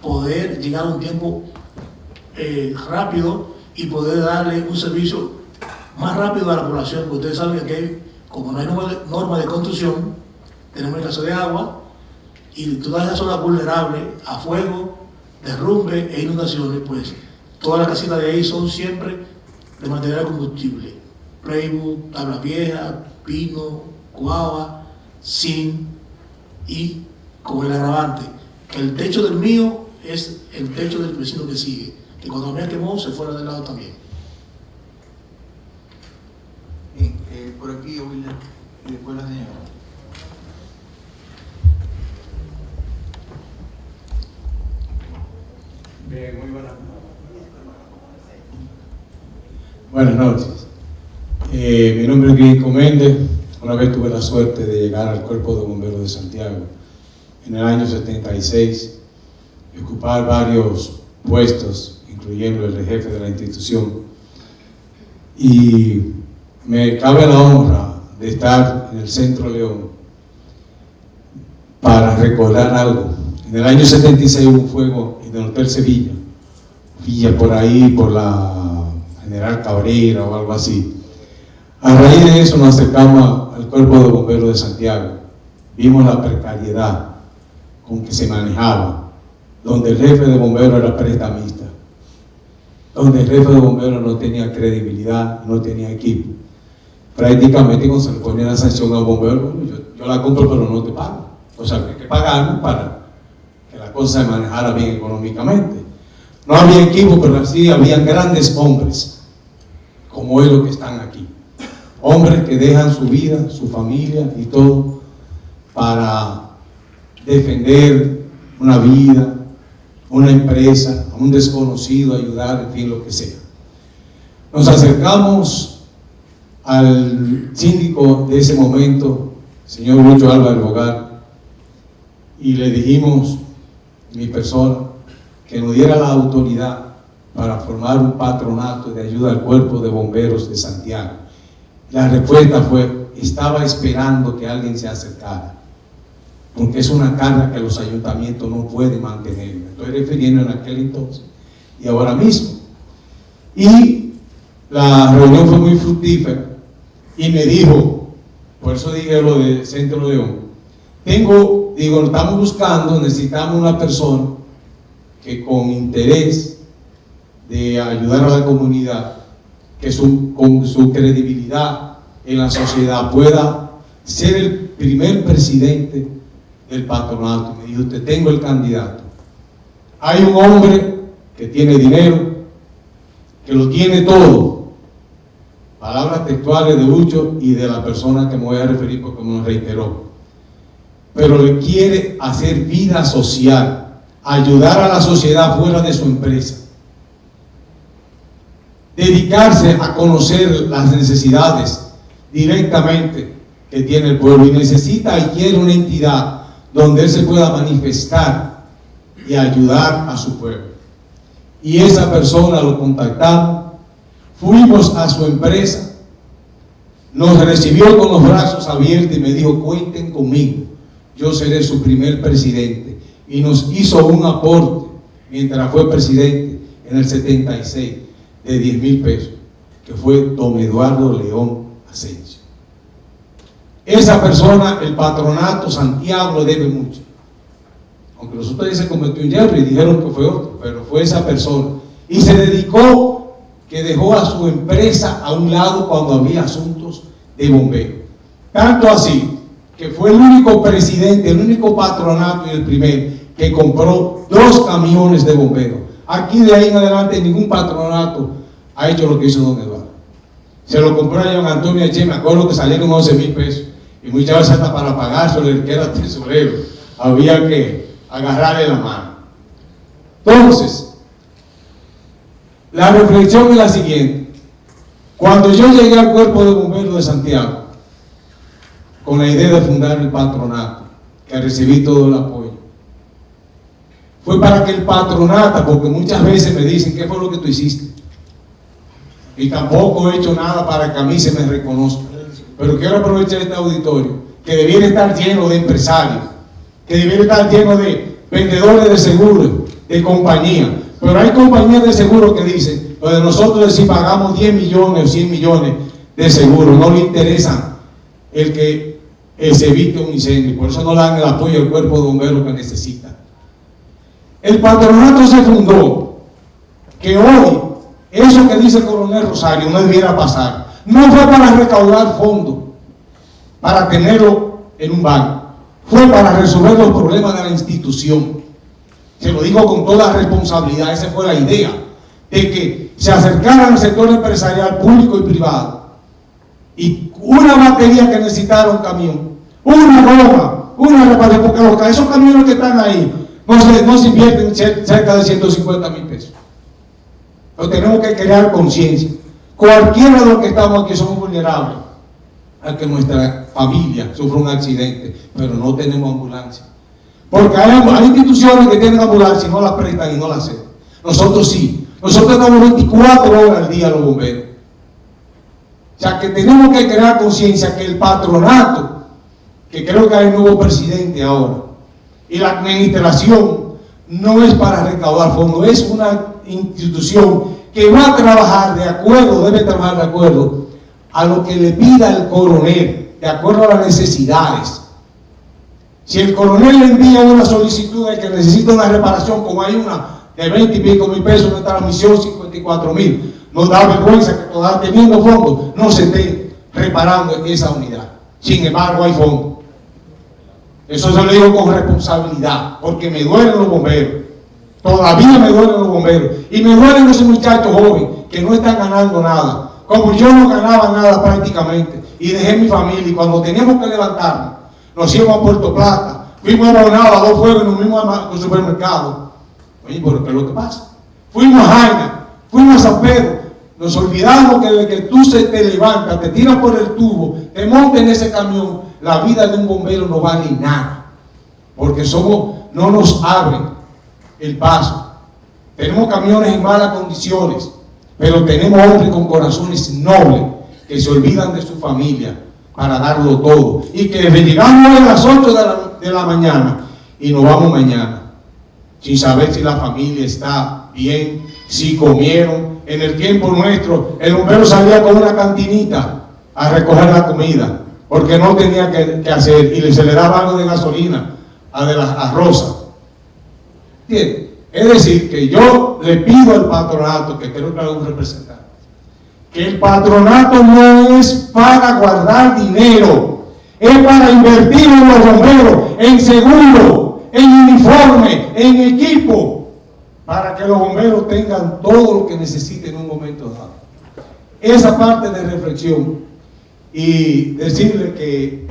poder llegar a un tiempo rápido y poder darle un servicio más rápido a la población, porque ustedes saben que como no hay norma de construcción, tenemos el caso de agua, y todas esas zonas vulnerables a fuego, derrumbe e inundaciones, pues todas las casitas de ahí son siempre de material de combustible: plywood, tabla vieja, pino, guava, zinc, y con el agravante que el techo del mío es el techo del vecino que sigue, que cuando me quemó se fuera del lado también. Bien, por aquí, William, y después la señora. Bien, muy buenas noches. Mi nombre es Guillermo Méndez. Una vez tuve la suerte de llegar al Cuerpo de Bomberos de Santiago en el año 76, y ocupar varios puestos, incluyendo el de jefe de la institución. Y me cabe la honra de estar en el Centro León para recordar algo. En el año 76 hubo un fuego en el Hotel Sevilla, por ahí, por la General Cabrera o algo así. A raíz de eso nos acercamos al Cuerpo de Bomberos de Santiago. Vimos la precariedad con que se manejaba, donde el jefe de bomberos era prestamista, donde el jefe de bomberos no tenía credibilidad, no tenía equipo. Prácticamente cuando se le ponía la sanción al bombero, bueno, yo la compro pero no te pago. O sea, hay que pagarme para que la cosa se manejara bien económicamente. No había equipo, pero sí habían grandes hombres, como es lo que están aquí. Hombres que dejan su vida, su familia y todo para defender una vida, una empresa, a un desconocido, ayudar, en fin, lo que sea. Nos acercamos al síndico de ese momento, señor Lucho Álvarez Bogar, y le dijimos, mi persona, que nos diera la autoridad para formar un patronato de ayuda al Cuerpo de Bomberos de Santiago. La respuesta fue, estaba esperando que alguien se acercara, porque es una carga que los ayuntamientos no pueden mantener. Me estoy refiriendo en aquel entonces y ahora mismo. Y la reunión fue muy fructífera y me dijo, por eso dije lo del Centro León, estamos buscando, necesitamos una persona que con interés de ayudar a la comunidad, que con su credibilidad en la sociedad pueda ser el primer presidente del patronato. Me dijo, te tengo el candidato. Hay un hombre que tiene dinero, que lo tiene todo. Palabras textuales de Ucho y de la persona que me voy a referir porque me lo reiteró. Pero le quiere hacer vida social, ayudar a la sociedad fuera de su empresa. Dedicarse a conocer las necesidades directamente que tiene el pueblo y necesita y quiere una entidad donde él se pueda manifestar y ayudar a su pueblo. Y esa persona lo contactamos, fuimos a su empresa, nos recibió con los brazos abiertos y me dijo, cuenten conmigo, yo seré su primer presidente. Y nos hizo un aporte mientras fue presidente en el 76 de 10,000 pesos, que fue don Eduardo León Asensio. Esa persona, el patronato Santiago le debe mucho. Aunque los otros se cometió un yerro y dijeron que fue otro, pero fue esa persona. Y se dedicó, que dejó a su empresa a un lado cuando había asuntos de bombeo. Tanto así, que fue el único presidente, el único patronato y el primer que compró 2 camiones de bomberos. Aquí de ahí en adelante ningún patronato ha hecho lo que hizo don Eduardo. Se lo compró a don Antonio Eche, me acuerdo que salieron 11,000 pesos. Y muchas veces hasta para pagárselo, el que era tesorero, había que agarrarle la mano. Entonces, la reflexión es la siguiente. Cuando yo llegué al Cuerpo de Bomberos de Santiago, con la idea de fundar el patronato, que recibí todo el apoyo, fue para que el patronato, porque muchas veces me dicen, ¿qué fue lo que tú hiciste? Y tampoco he hecho nada para que a mí se me reconozca. Pero quiero aprovechar este auditorio, que debiera estar lleno de empresarios, que debiera estar lleno de vendedores de seguros, de compañías. Pero hay compañías de seguros que dicen, lo de nosotros si pagamos 10 millones o 100 millones de seguros, no le interesa el que se evite un incendio. Por eso no le dan el apoyo al Cuerpo de Bomberos que necesita. El patronato se fundó, que hoy, eso que dice el coronel Rosario no debiera pasar. No fue para recaudar fondos, para tenerlo en un banco. Fue para resolver los problemas de la institución. Se lo digo con toda responsabilidad, esa fue la idea, de que se acercaran al sector empresarial público y privado. Y una batería que necesitara un camión, una goma, una reparación, porque esos camiones que están ahí no se invierten cerca de 150,000 pesos. Pero tenemos que crear conciencia. Cualquiera de los que estamos aquí somos vulnerables a que nuestra familia sufra un accidente, pero no tenemos ambulancia. Porque hay instituciones que tienen ambulancia y no las prestan y no las hacen. Nosotros sí. Nosotros estamos 24 horas al día los bomberos. O sea que tenemos que crear conciencia que el patronato, que creo que hay un nuevo presidente ahora, y la administración no es para recaudar fondos, es una institución que va a trabajar de acuerdo, debe trabajar de acuerdo a lo que le pida el coronel, de acuerdo a las necesidades. Si el coronel le envía una solicitud de que necesita una reparación, como hay una de 20 y pico mil pesos, una transmisión 54,000, nos da vergüenza que todavía teniendo fondos no se esté reparando esa unidad. Sin embargo, hay fondos. Eso se lo digo con responsabilidad, porque me duelen los bomberos. Todavía me duelen los bomberos. Y me duelen esos muchachos jóvenes que no están ganando nada. Como yo no ganaba nada prácticamente. Y dejé mi familia. Y cuando teníamos que levantarnos, nos íbamos a Puerto Plata. Fuimos abonados a 2 fuegos y nos fuimos al supermercado. Oye, pero ¿qué es lo que pasa? Fuimos a Jaina, fuimos a San Pedro. Nos olvidamos que desde que tú se te levantas, te tiras por el tubo, te montas en ese camión, la vida de un bombero no vale nada. Porque no nos abren el paso. Tenemos camiones en malas condiciones, pero tenemos hombres con corazones nobles que se olvidan de su familia para darlo todo. Y que llegamos a las 8 de la mañana y nos vamos mañana, sin saber si la familia está bien, si comieron. En el tiempo nuestro, el bombero salía con una cantinita a recoger la comida, porque no tenía que hacer, y se le daba algo de gasolina a Rosa. ¿Entiendes? Es decir, que yo le pido al patronato, que creo que hay un representante, que el patronato no es para guardar dinero, es para invertir en los bomberos, en seguro, en uniforme, en equipo, para que los bomberos tengan todo lo que necesiten en un momento dado. Esa parte de reflexión, y decirle que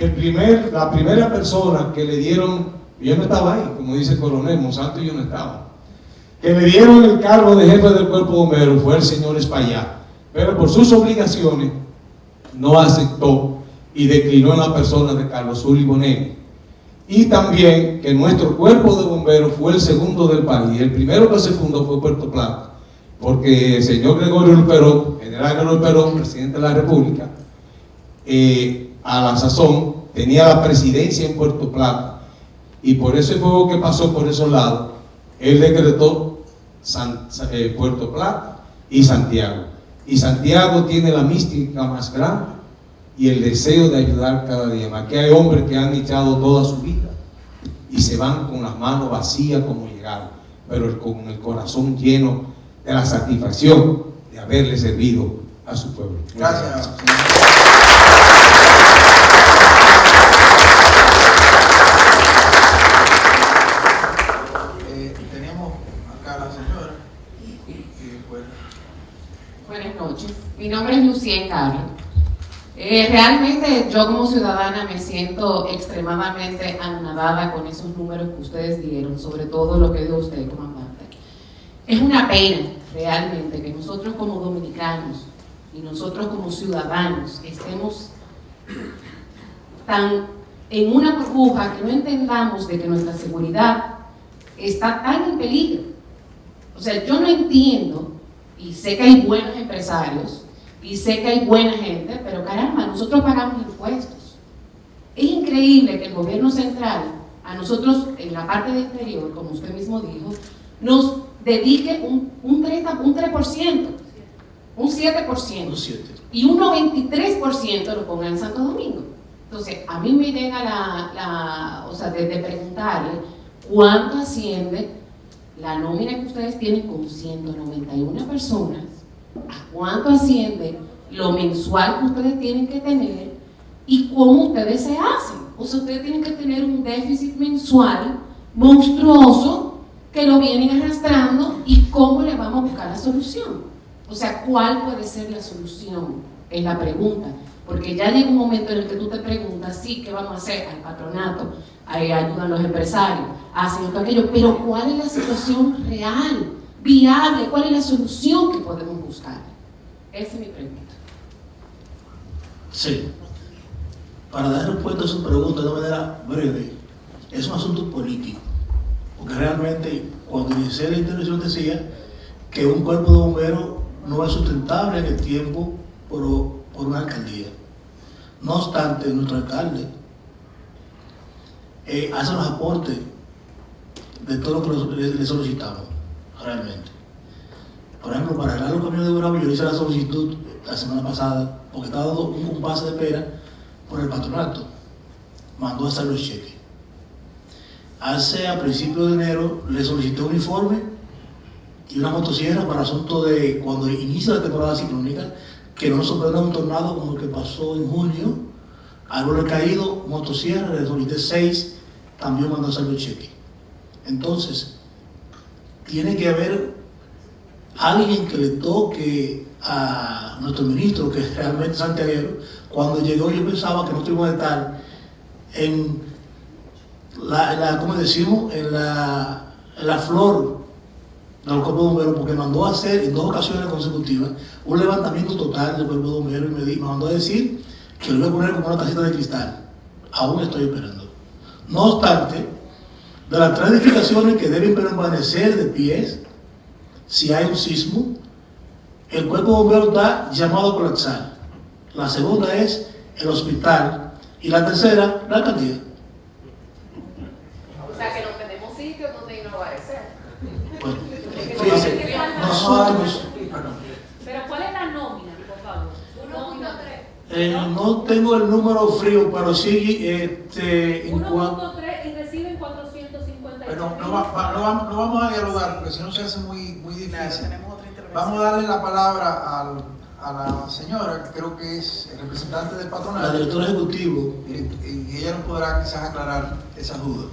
la primera persona que le dieron, yo no estaba ahí, como dice el coronel Monsanto, y yo no estaba, que le dieron el cargo de jefe del cuerpo bombero fue el señor Espaillat, pero por sus obligaciones no aceptó y declinó en la persona de Carlos Zuli Bonelli. Y también que nuestro cuerpo de bomberos fue el segundo del país. El primero que se fundó fue Puerto Plata, porque el señor Gregorio Luperón, general Gregorio Luperón, presidente de la República, a la sazón tenía la presidencia en Puerto Plata, y por ese fuego que pasó por esos lados, él decretó Puerto Plata y Santiago. Y Santiago tiene la mística más grande y el deseo de ayudar cada día más. Aquí hay hombres que han echado toda su vida y se van con las manos vacías como llegaron, pero con el corazón lleno de la satisfacción de haberle servido a su pueblo. Gracias. Tenemos acá a la señora. Buenas noches. Mi nombre es Lucía Carlos. Realmente yo como ciudadana me siento extremadamente anonadada con esos números que ustedes dieron, sobre todo lo que dio usted, comandante. Es una pena realmente que nosotros como dominicanos y nosotros como ciudadanos estemos tan en una burbuja que no entendamos de que nuestra seguridad está tan en peligro. O sea, yo no entiendo, y sé que hay buenos empresarios, y sé que hay buena gente, pero caramba, nosotros pagamos impuestos. Es increíble que el gobierno central, a nosotros en la parte de exterior, como usted mismo dijo, nos dedique un 3%, un 7%, y un 93% lo ponga en Santo Domingo. Entonces, a mí me llega de preguntarle cuánto asciende la nómina que ustedes tienen con 191 personas, a cuánto asciende lo mensual que ustedes tienen que tener y cómo ustedes se hacen. O sea, ustedes tienen que tener un déficit mensual monstruoso que lo vienen arrastrando, y cómo le vamos a buscar la solución. O sea, ¿cuál puede ser la solución? Es la pregunta. Porque ya llega un momento en el que tú te preguntas, sí, ¿qué vamos a hacer? Al patronato, ahí ayudan los empresarios, hacen esto, aquello, pero ¿cuál es la situación real, viable? ¿Cuál es la solución que podemos buscar? Esa es mi pregunta. Sí. Para dar respuesta a su pregunta de manera breve, es un asunto político. porque realmente cuando inicié la intervención decía que un cuerpo de bomberos no es sustentable en el tiempo por una alcaldía. No obstante, nuestro alcalde hace los aportes de todo lo que le solicitamos, realmente. Por ejemplo, para arreglar los camiones de Gurabo, yo hice la solicitud la semana pasada, porque estaba dando un compás de espera por el patronato. Mandó a hacer los cheques. A principios de enero le solicité un uniforme y una motosierra para asunto de cuando inicia la temporada ciclónica, que no nos sorprenda un tornado como el que pasó en junio, árboles caídos, motosierra, le solicité 6, también mandó a hacer los cheques. Entonces, tiene que haber alguien que le toque a nuestro ministro, que es realmente santiaguero. Cuando llegó yo pensaba que no tuvimos que estar en ¿cómo decimos? En la flor del cuerpo de bomberos, porque mandó a hacer en 2 ocasiones consecutivas un levantamiento total del cuerpo de bomberos y me mandó a decir que lo iba a poner como una tacita de cristal. Aún estoy esperando. No obstante, de las 3 edificaciones que deben permanecer de pies si hay un sismo, el cuerpo de bomberos está llamado a colapsar. La segunda es el hospital y la tercera, la alcaldía. O sea que nos tenemos sitios donde no va a ser. Bueno, fíjense, nosotros... Pero ¿cuál es la nómina, por favor? 1.3. no tengo el número frío, pero sí en cuanto... 1.3 y reciben 450. Pero no vamos a dialogar, porque si no se hace muy difícil. Vamos a darle la palabra a la señora, que creo que es el representante del patronato. La directora ejecutiva. Y ella nos podrá quizás aclarar esas dudas.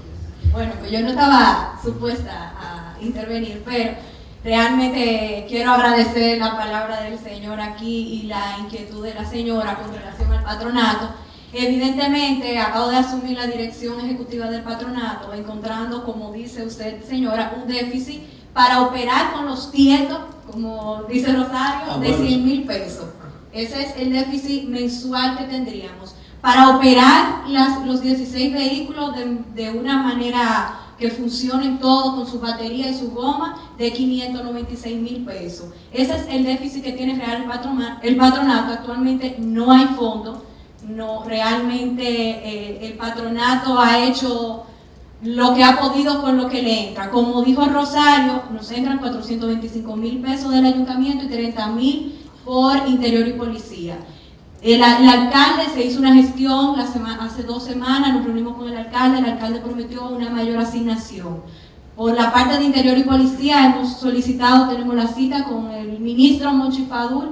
Bueno, pues yo no estaba supuesta a intervenir, pero realmente quiero agradecer la palabra del señor aquí y la inquietud de la señora con relación al patronato. Evidentemente, acabo de asumir la dirección ejecutiva del patronato, encontrando, como dice usted, señora, un déficit para operar con los tiendos, como dice Rosario, de 100,000 pesos. Ese es el déficit mensual que tendríamos. Para operar los 16 vehículos de una manera que funcionen todos con su batería y su goma, de 596,000 pesos. Ese es el déficit que tiene real el patronato. Actualmente no hay fondo. No, realmente el patronato ha hecho lo que ha podido con lo que le entra. Como dijo Rosario, nos entran 425,000 pesos del ayuntamiento y 30,000 por interior y policía. El alcalde se hizo una gestión hace 2 semanas, nos reunimos con el alcalde prometió una mayor asignación. Por la parte de interior y policía hemos solicitado, tenemos la cita con el ministro Monchi Fadul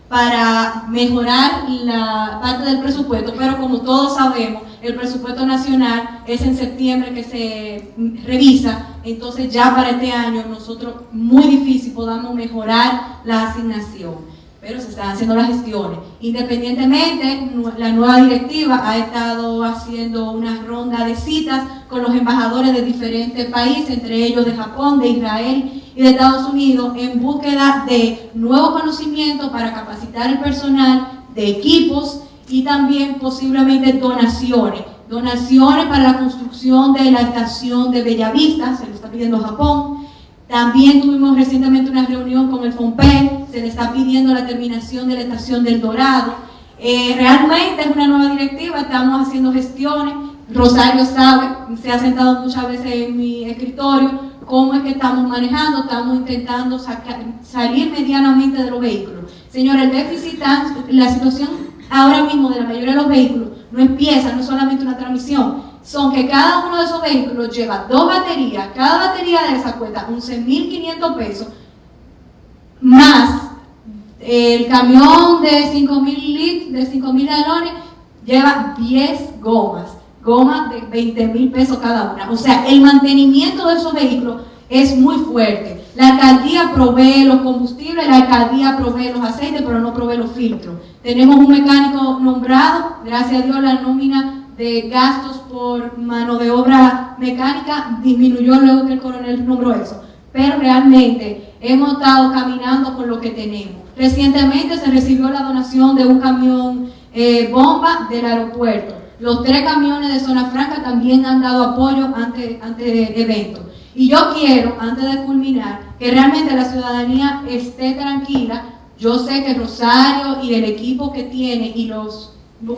para mejorar la parte del presupuesto, pero como todos sabemos, el presupuesto nacional es en septiembre que se revisa, entonces ya para este año nosotros muy difícil podamos mejorar la asignación. Pero se están haciendo las gestiones. Independientemente, la nueva directiva ha estado haciendo una ronda de citas con los embajadores de diferentes países, entre ellos de Japón, de Israel y de Estados Unidos, en búsqueda de nuevos conocimientos para capacitar el personal, de equipos y también posiblemente donaciones. Donaciones para la construcción de la estación de Bellavista, se lo está pidiendo Japón. También tuvimos recientemente una reunión con el FOMPEL, se le está pidiendo la terminación de la estación del Dorado. Realmente es una nueva directiva, estamos haciendo gestiones. Rosario sabe, se ha sentado muchas veces en mi escritorio, cómo es que estamos manejando, estamos intentando salir medianamente de los vehículos. Señora, el déficit, la situación ahora mismo de la mayoría de los vehículos no es pieza, no es solamente una transmisión. Son que cada uno de esos vehículos lleva 2 baterías, cada batería de esa cuesta 11,500 pesos, más el camión de 5,000 galones lleva 10 gomas de 20,000 pesos cada una. O sea, el mantenimiento de esos vehículos es muy fuerte. La alcaldía provee los combustibles, la alcaldía provee los aceites, pero no provee los filtros. Tenemos un mecánico nombrado, gracias a Dios la nómina de gastos por mano de obra mecánica disminuyó luego que el coronel nombró eso, pero realmente hemos estado caminando con lo que tenemos. Recientemente se recibió la donación de un camión bomba del aeropuerto. Los 3 camiones de Zona Franca también han dado apoyo ante eventos. Y yo quiero, antes de culminar, que realmente la ciudadanía esté tranquila. Yo sé que Rosario y el equipo que tiene y los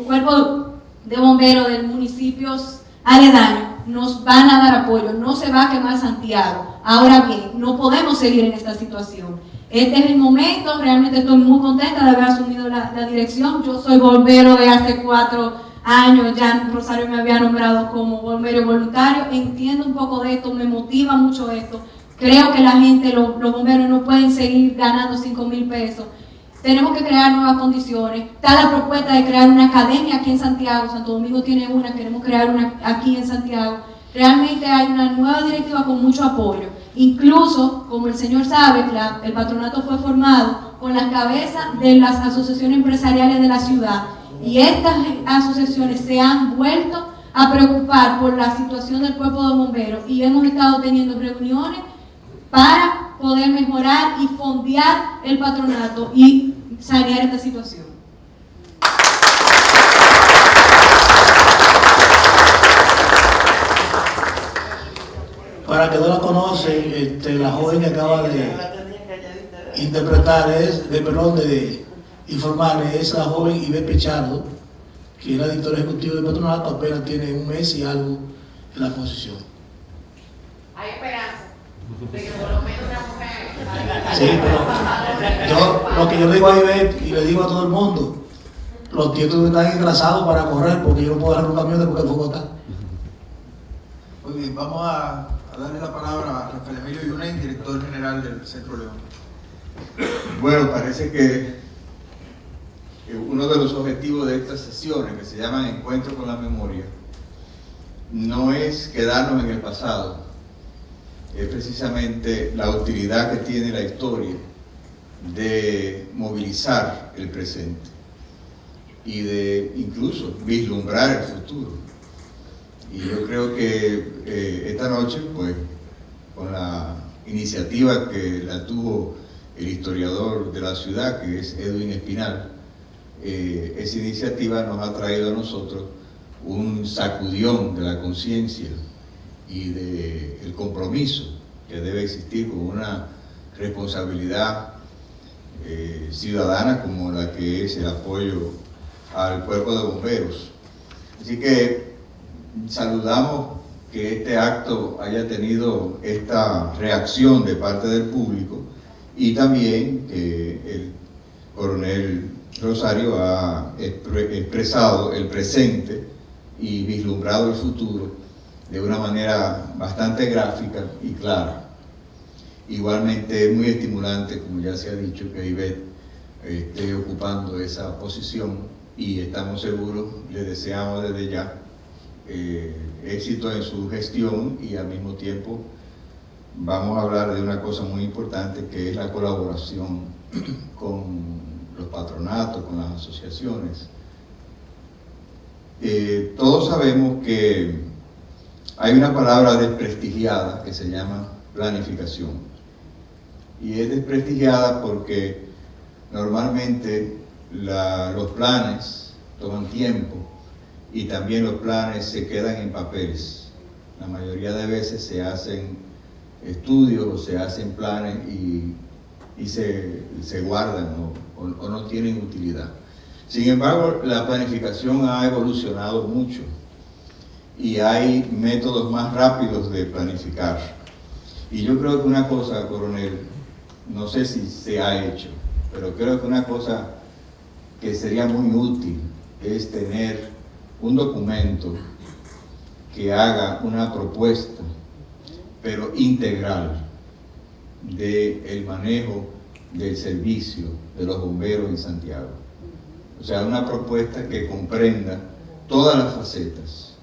cuerpos de bomberos de municipios aledaños nos van a dar apoyo, no se va a quemar Santiago. Ahora bien, no podemos seguir en esta situación. Este es el momento, realmente estoy muy contenta de haber asumido la dirección. Yo soy bombero de hace 4 años, ya Rosario me había nombrado como bombero voluntario. Entiendo un poco de esto, me motiva mucho esto. Creo que la gente, los bomberos no pueden seguir ganando 5,000 pesos. Tenemos que crear nuevas condiciones. Está la propuesta de crear una academia aquí en Santiago. Santo Domingo tiene una, queremos crear una aquí en Santiago. Realmente hay una nueva directiva con mucho apoyo. Incluso, como el señor sabe, el patronato fue formado con las cabezas de las asociaciones empresariales de la ciudad. Y estas asociaciones se han vuelto a preocupar por la situación del cuerpo de bomberos. Y hemos estado teniendo reuniones para poder mejorar y fondear el patronato y sanear esta situación. Para que no la conocen, la joven que acaba de interpretar de informarles es la joven Ivette Pichardo, que era directora ejecutiva del patronato, apenas tiene 1 mes y algo en la posición. Hay esperanza de que por lo menos una mujer. Sí, pero lo que yo le digo a Ivette y le digo a todo el mundo, los tietos están engrasados para correr porque yo no puedo agarrar un camión porque el fuego está. Muy bien, vamos a darle la palabra a Rafael Emilio Yunen, director general del Centro León. Bueno, parece que uno de los objetivos de estas sesiones, que se llaman Encuentro con la Memoria, no es quedarnos en el pasado, es precisamente la utilidad que tiene la historia de movilizar el presente y de incluso vislumbrar el futuro. Y yo creo que esta noche, pues, con la iniciativa que la tuvo el historiador de la ciudad, que es Edwin Espinal, esa iniciativa nos ha traído a nosotros un sacudión de la conciencia y del compromiso que debe existir con una responsabilidad ciudadana como la que es el apoyo al cuerpo de bomberos. Así que saludamos que este acto haya tenido esta reacción de parte del público y también que el coronel Rosario ha expresado el presente y vislumbrado el futuro de una manera bastante gráfica y clara. Igualmente es muy estimulante, como ya se ha dicho, que Ivette esté ocupando esa posición y estamos seguros, le deseamos desde ya éxito en su gestión y al mismo tiempo vamos a hablar de una cosa muy importante que es la colaboración con los patronatos, con las asociaciones. Todos sabemos que hay una palabra desprestigiada que se llama planificación y es desprestigiada porque normalmente los planes toman tiempo y también los planes se quedan en papeles. La mayoría de veces se hacen estudios o se hacen planes y se guardan o no tienen utilidad. Sin embargo, la planificación ha evolucionado mucho y hay métodos más rápidos de planificar. Y yo creo que una cosa, coronel, no sé si se ha hecho, pero creo que una cosa que sería muy útil es tener un documento que haga una propuesta, pero integral, del manejo del servicio de los bomberos en Santiago. O sea, una propuesta que comprenda todas las facetas,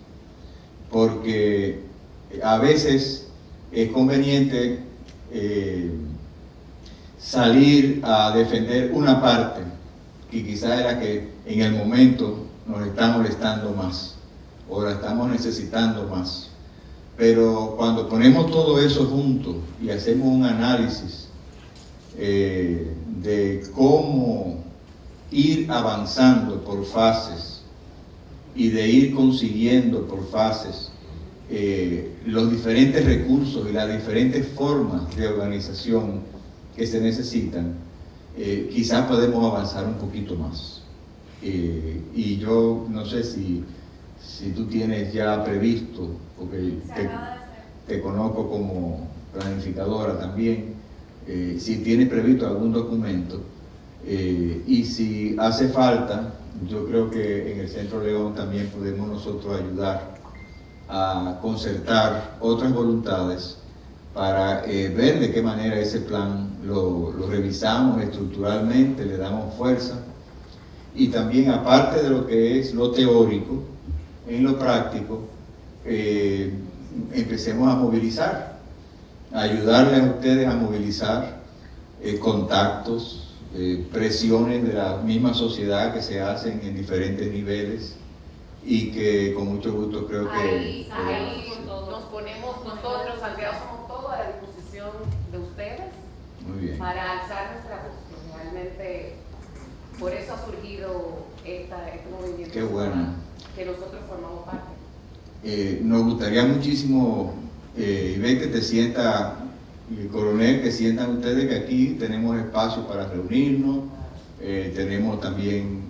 porque a veces es conveniente salir a defender una parte que quizás es la que en el momento nos está molestando más o la estamos necesitando más. Pero cuando ponemos todo eso junto y hacemos un análisis de cómo ir avanzando por fases y de ir consiguiendo por fases los diferentes recursos y las diferentes formas de organización que se necesitan, quizás podemos avanzar un poquito más. Y yo no sé si tú tienes ya previsto, porque te conozco como planificadora también, si tienes previsto algún documento, y si hace falta, yo creo que en el Centro León también podemos nosotros ayudar a concertar otras voluntades para ver de qué manera ese plan lo revisamos estructuralmente, le damos fuerza, y también, aparte de lo que es lo teórico, en lo práctico, empecemos a movilizar, a ayudarles a ustedes a movilizar contactos, presiones de la misma sociedad que se hacen en diferentes niveles, y que con mucho gusto creo que... Ahí nos ponemos nosotros, Santiago, somos todos a la disposición de ustedes. Muy bien. Para alzar nuestra voz. Realmente, por eso ha surgido este movimiento. Qué bueno. Que nosotros formamos parte. Nos gustaría muchísimo, y ve que te sienta, coronel, que sientan ustedes que aquí tenemos espacio para reunirnos, tenemos también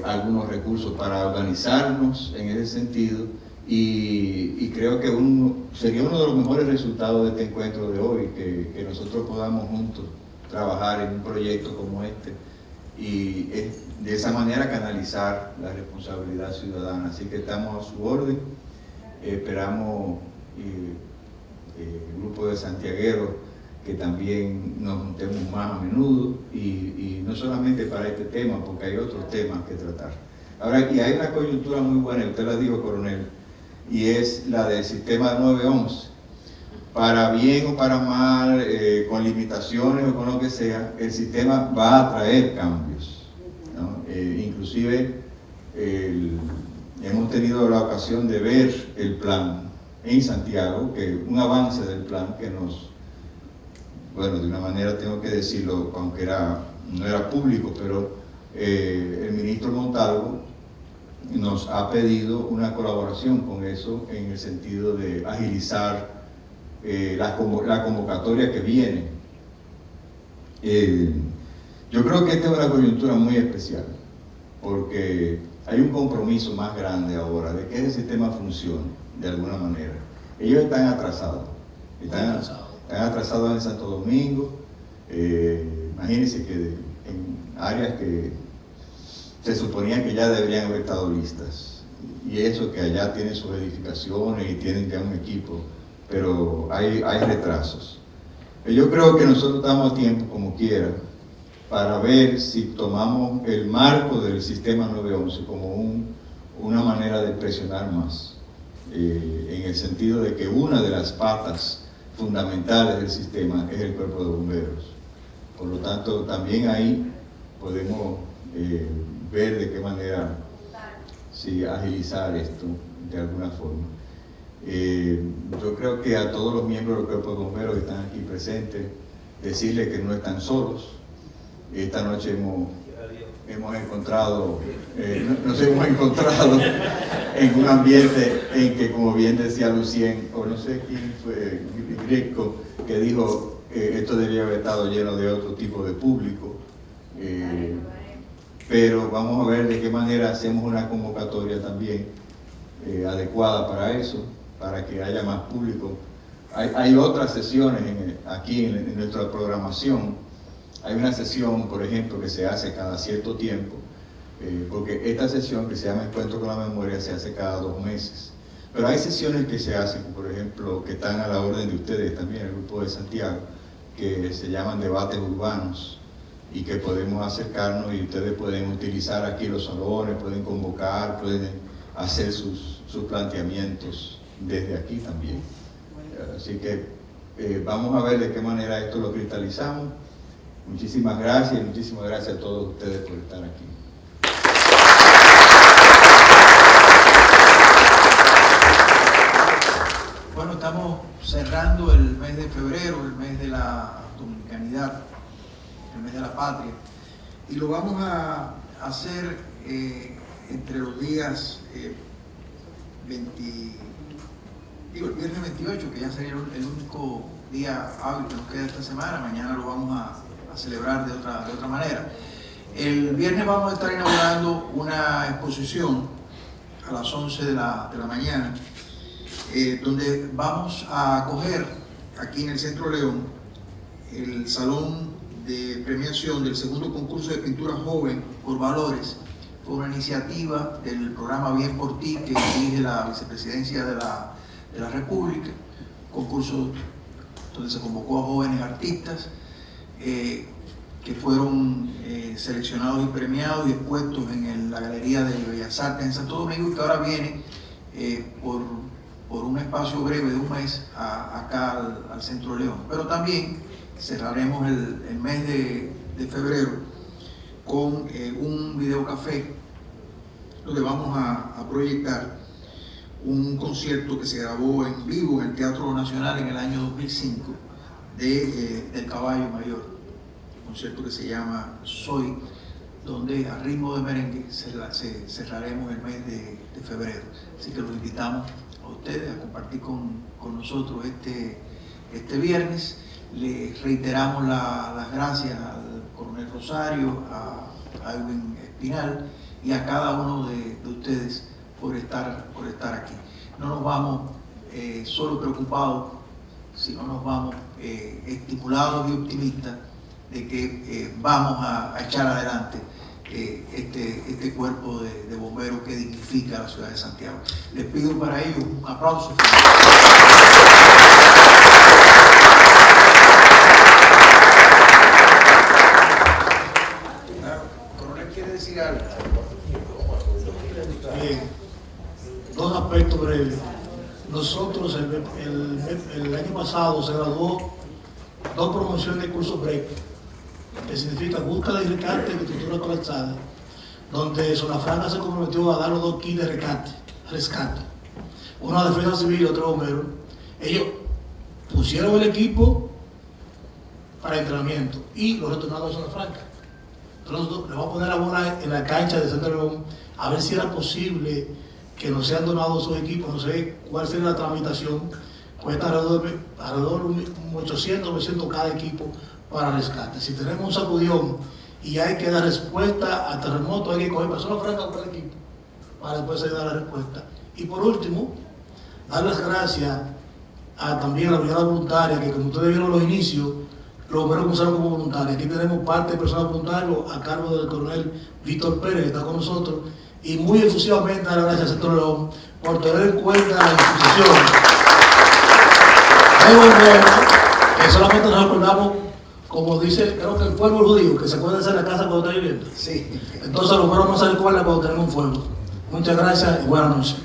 algunos recursos para organizarnos en ese sentido, y creo que sería uno de los mejores resultados de este encuentro de hoy, que nosotros podamos juntos trabajar en un proyecto como este, y de esa manera canalizar la responsabilidad ciudadana. Así que estamos a su orden, esperamos el grupo de santiagueros que también nos juntemos más a menudo, y no solamente para este tema, porque hay otros temas que tratar. Ahora, y hay una coyuntura muy buena, y usted la dijo, coronel, y es la del sistema 911. Para bien o para mal, con limitaciones o con lo que sea, el sistema va a traer cambios, ¿no? Inclusive hemos tenido la ocasión de ver el plan en Santiago, que un avance del plan que nos, bueno, de una manera tengo que decirlo, aunque no era público, pero el ministro Montalvo nos ha pedido una colaboración con eso, en el sentido de agilizar la convocatoria que viene. Yo creo que esta es una coyuntura muy especial, porque hay un compromiso más grande ahora de que ese sistema funcione de alguna manera. Ellos están atrasados, están atrasados en Santo Domingo. Imagínense que en áreas que se suponía que ya deberían haber estado listas, y eso que allá tienen sus edificaciones y tienen ya un equipo, pero hay retrasos. Yo creo que nosotros estamos a tiempo, como quiera, para ver si tomamos el marco del sistema 911 como una manera de presionar más, en el sentido de que una de las patas fundamentales del sistema es el cuerpo de bomberos. Por lo tanto, también ahí podemos ver de qué manera agilizar esto de alguna forma. Yo creo que a todos los miembros del cuerpo de bomberos que están aquí presentes, decirles que no están solos. Esta noche hemos encontrado, nos hemos encontrado en un ambiente en que, como bien decía Lucien, o no sé quién fue, Greco, que dijo esto debería haber estado lleno de otro tipo de público, pero vamos a ver de qué manera hacemos una convocatoria también adecuada para eso, para que haya más público. Hay otras sesiones aquí en nuestra programación. Hay una sesión, por ejemplo, que se hace cada cierto tiempo, porque esta sesión, que se llama Encuentro con la Memoria, se hace cada 2 meses. Pero hay sesiones que se hacen, por ejemplo, que están a la orden de ustedes también, el grupo de Santiago, que se llaman debates urbanos, y que podemos acercarnos, y ustedes pueden utilizar aquí los salones, pueden convocar, pueden hacer sus planteamientos desde aquí también. Así que vamos a ver de qué manera esto lo cristalizamos. Muchísimas gracias, y muchísimas gracias a todos ustedes por estar aquí. Bueno, estamos cerrando el mes de febrero, el mes de la dominicanidad, el mes de la patria, y lo vamos a hacer entre los días digo, el viernes 28, que ya sería el único día hábil que nos queda esta semana. Mañana lo vamos a celebrar de otra manera. El viernes vamos a estar inaugurando una exposición a las 11 de la mañana, donde vamos a acoger aquí en el Centro León el salón de premiación del segundo concurso de pintura joven por valores. Fue una iniciativa del programa Bien por Ti que dirige la Vicepresidencia de la República, concurso donde se convocó a jóvenes artistas que fueron seleccionados y premiados y expuestos en la Galería de Bellas Artes en Santo Domingo, y que ahora viene por un espacio breve de un mes acá al Centro León. Pero también cerraremos el mes de febrero con un videocafé donde vamos a proyectar un concierto que se grabó en vivo en el Teatro Nacional en el año 2005 del Caballo Mayor, un concierto que se llama Soy, donde a ritmo de merengue cerraremos el mes de febrero. Así que los invitamos a ustedes a compartir con nosotros este viernes. Les reiteramos las gracias al coronel Rosario, a Edwin Espinal y a cada uno de ustedes por estar aquí. No nos vamos solo preocupados, sino nos vamos estimulados y optimistas de que vamos a echar adelante este cuerpo de bomberos que dignifica la ciudad de Santiago. Les pido para ello un aplauso. Coronel, ¿quiere decir algo? Bien, dos aspectos breves. Nosotros el año pasado se graduó 2 promociones de curso break, que significa búsqueda y rescate de estructura colapsada, donde Zona Franca se comprometió a dar los 2 kits de rescate, uno a defensa civil y otro a bomberos. Ellos pusieron el equipo para entrenamiento y lo retornaron a Zona Franca. Entonces le vamos a poner la bola en la cancha de Centro León a ver si era posible que nos sean donados esos equipos. No sé cuál sería la tramitación. Cuesta alrededor de 800, 900 cada equipo para rescate. Si tenemos un sacudión y hay que dar respuesta a terremoto, hay que coger personas francas por el equipo para después dar la respuesta. Y por último, dar las gracias también a la brigada voluntaria, que como ustedes vieron los inicios, los bomberos comenzaron como voluntarios. Aquí tenemos parte de personal voluntario a cargo del coronel Víctor Pérez, que está con nosotros, y muy efusivamente dar las gracias al Centro León por tener en cuenta la institución. Hay bomberos que solamente nos acordamos, como dice, creo que el pueblo judío, que se puede hacer la casa cuando está lloviendo. Sí. Entonces los bomberos no se recuerdan cuando tenemos un fuego. Muchas gracias y buenas noches.